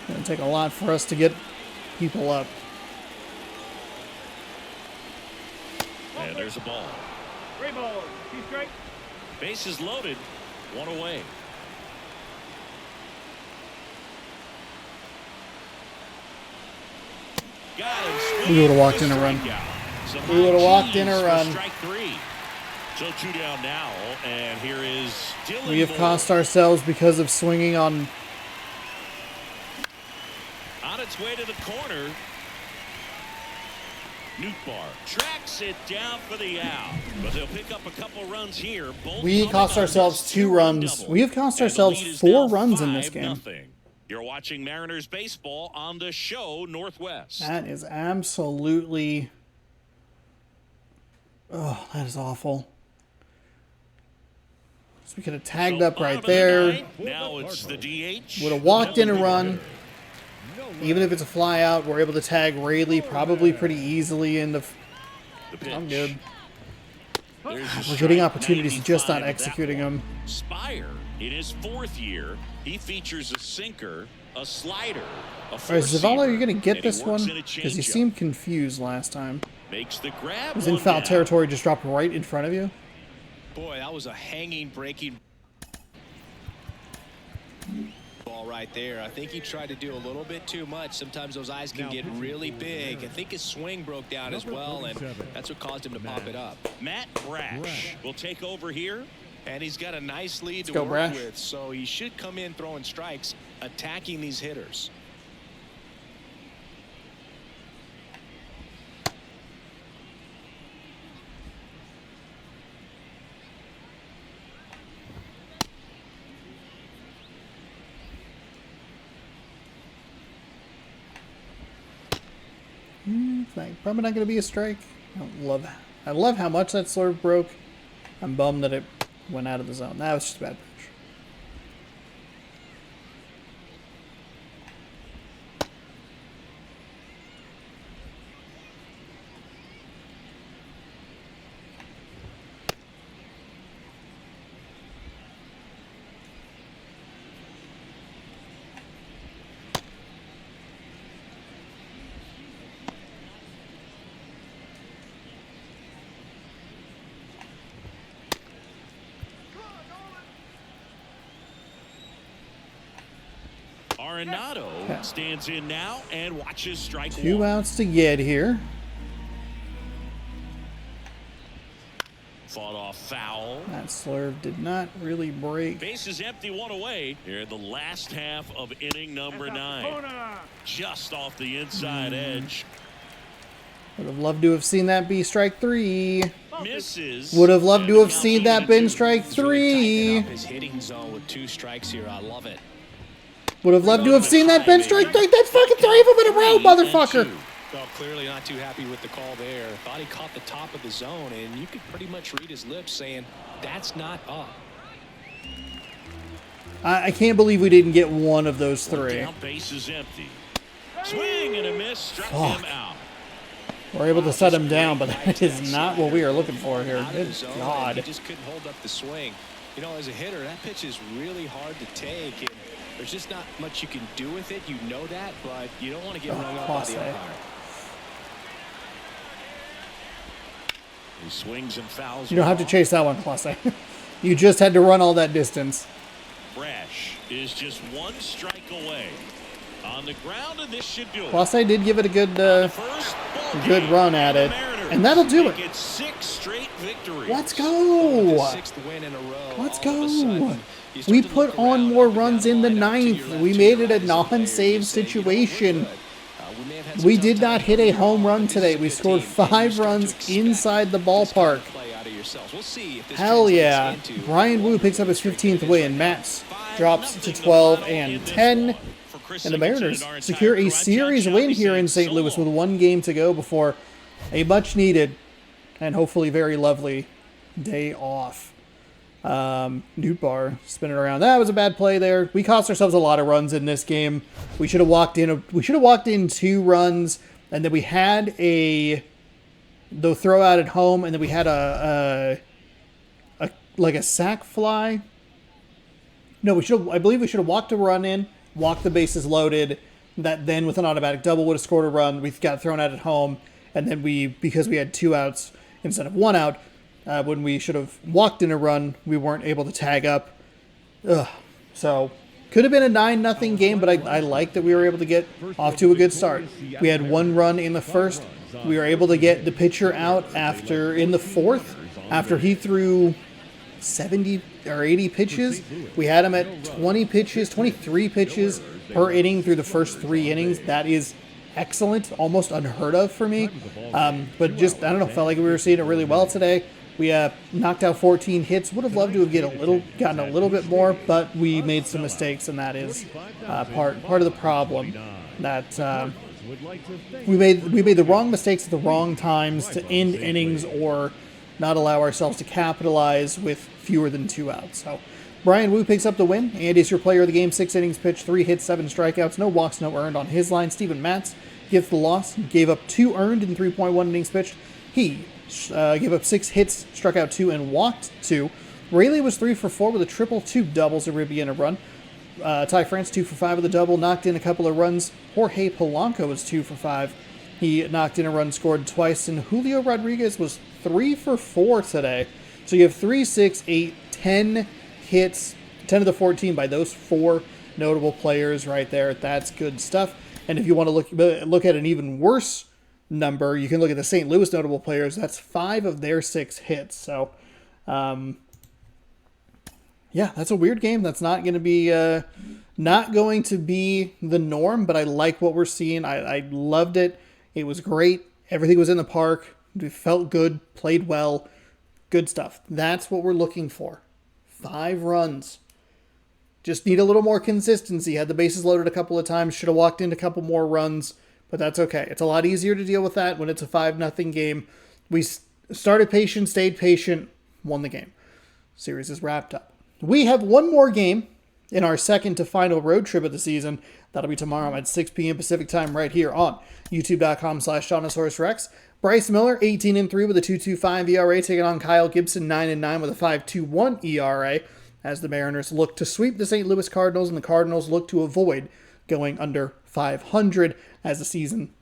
going to take a lot for us to get people up. And there's a ball. 3 balls, 2 strikes. Base is loaded, one away. Got him. We would have walked in a run. We would have walked in a run. Strike 3. So 2 down now, and here is Dylan We have Moore. cost ourselves because of swinging on. On its way to the corner. Nootbaar tracks it down for the out, but they'll pick up a couple runs here. Both We cost ourselves 2 runs. We have cost ourselves 4 runs in this game. 5-0. You're watching Mariners baseball on the show Northwest. That is absolutely. Oh, that is awful. So we could have tagged up right there. Now it's the DH. Would have walked in a run. Even if it's a fly out, we're able to tag Rayleigh probably pretty easily in the. I'm good. We're We're getting opportunities, just not executing them. Spire, in his 4th year, he features a sinker, a slider, a All right, Zavala, you're going to get and he this works one? in a Because you changeup. seemed confused last time. Makes the grab. Was in one foul down. territory, just dropped right in front of you. Boy, that was a hanging, breaking ball right there. I think he tried to do a little bit too much. Sometimes those eyes can get really big. I think his swing broke down as well, and that's what caused him to pop it up. Matt Brash will take over here. And he's got a nice lead to go, work Brash. with, so he should come in throwing strikes, attacking these hitters. Probably not going to be a strike. I love how much that slurve broke. I'm bummed that it went out of the zone. That was just a bad pitch. Arenado stands in now and watches strike 2 1. outs to get here. Fought off foul. That slurve did not really break. Base is empty, 1 away. Here in the last half of inning number 9. Corner. Just off the inside edge. Would have loved to have seen that be strike 3. Misses. Would have loved to And have the seen count's that been 2-2. strike He's really tightening 3. up his hitting zone with 2 strikes here. I love it. Would have loved to have seen that been strike 3. That's fucking 3 of them in a row, motherfucker. Well, clearly not too happy with the call there. Thought he caught the top of the zone, and you could pretty much read his lips saying, that's not up. I can't believe we didn't get one of those 3. Down, base is empty. Swing and a miss, struck him out. We're able to set him down, but that is not what we are looking for here. Out of Good the zone, and God. He just couldn't hold up the swing. You know, as a hitter, that pitch is really hard to take, and there's just not much you can do with it. You know that, but you don't want to get rung up by Clase. the umpire. He swings and fouls. You don't have to chase that one, Clase. You just had to run all that distance. Brash is just 1 strike away. On the ground, and this should do it. Clase did give it a good First ball good game, run at the it. Mariners And that'll do make it. 6 straight victories. Let's The go. 6th win in a row. Let's All of a go. sudden, you start We to put look on around, more up and down runs in the lineup, to your 9th. left, We to made your it a right as a player. non-save You say, you know, we're situation. good. We may have had some We tough did not times, hit a but home run this is today. a We good scored team, and you 5 start to runs expect inside the this kind ballpark. of play out of yourselves. We'll see if this Hell translates yeah. into Brian Wu picks up his 15th win. Mats drops to 12 and 10. And the Mariners secure a series win here in St. Louis with 1 game to go before a much needed and hopefully very lovely day off. Nootbaar spinning around. That was a bad play there. We cost ourselves a lot of runs in this game. We should have walked in. We should have walked in 2 runs, and then we had the throw out at home, and then we had a like a sac fly. No, I believe we should have walked a run in, walked the bases loaded. That then with an automatic double would have scored a run. We got thrown out at home, and then because we had 2 outs instead of 1 out. When we should have walked in a run, we weren't able to tag up. Ugh. So, Could have been a 9-0 game, but I like that we were able to get off to a good start. We had 1 run in the first. We were able to get the pitcher out in the fourth, after he threw 70 or 80 pitches. We had him at 23 pitches per inning through the first 3 innings. That is excellent, almost unheard of for me. But just, I don't know, felt like we were seeing it really well today. We knocked out 14 hits. Would have loved to have gotten a little bit more, but we made some mistakes, and that is part of the problem. That we made the wrong mistakes at the wrong times to end innings or not allow ourselves to capitalize with fewer than 2 outs. So Brian Wu picks up the win. Andy's your player of the game. 6 innings pitched, 3 hits, 7 strikeouts, no walks, no earned on his line. Steven Matz gave the loss, gave up 2 earned in 3.1 innings pitched. He gave up 6 hits, struck out 2, and walked 2. Rayleigh was 3 for 4 with a triple, 2 doubles, a ribby, and a run. Ty France 2 for 5 with a double, knocked in a couple of runs. Jorge Polanco was 2 for 5. He knocked in a run, scored twice, and Julio Rodriguez was 3 for 4 today. So you have 3, 6, 8, 10 hits, 10 of the 14 by those 4 notable players right there. That's good stuff. And if you want to look at an even worse number, you can look at the St. Louis notable players. That's 5 of their 6 hits. So, yeah, that's a weird game. That's not going to be the norm, but I like what we're seeing. I loved it. It was great. Everything was in the park. We felt good, played well, good stuff. That's what we're looking for. 5 runs. Just need a little more consistency. Had the bases loaded a couple of times. Should have walked in a couple more runs, but that's okay. It's a lot easier to deal with that when it's a 5-0 game. We started patient, stayed patient, won the game. Series is wrapped up. We have one more game in our second to final road trip of the season. That'll be tomorrow at 6 p.m. Pacific time right here on youtube.com/JonosaurusRex. Bryce Miller, 18-3 with a 2.25 ERA, taking on Kyle Gibson, 9-9 with a 5.21 ERA, as the Mariners look to sweep the St. Louis Cardinals, and the Cardinals look to avoid going under 500 as the season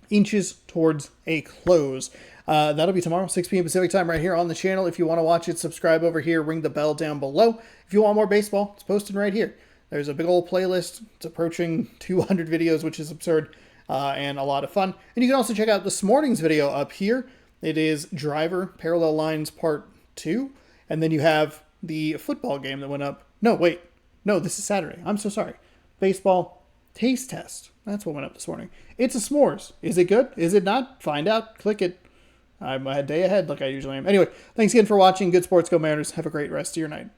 inches towards a close. That'll be tomorrow, 6 p.m. Pacific time right here on the channel. If you want to watch it, subscribe over here, ring the bell down below. If you want more baseball, it's posted right here. There's a big old playlist. It's approaching 200 videos, which is absurd. And a lot of fun. And you can also check out this morning's video up here. It is Driver Parallel Lines Part 2. And then you have the football game that went up. No, wait. No, this is Saturday. I'm so sorry. Baseball taste test. That's what went up this morning. It's a s'mores. Is it good? Is it not? Find out. Click it. I'm a day ahead like I usually am. Anyway, thanks again for watching. Good sports. Go Mariners. Have a great rest of your night.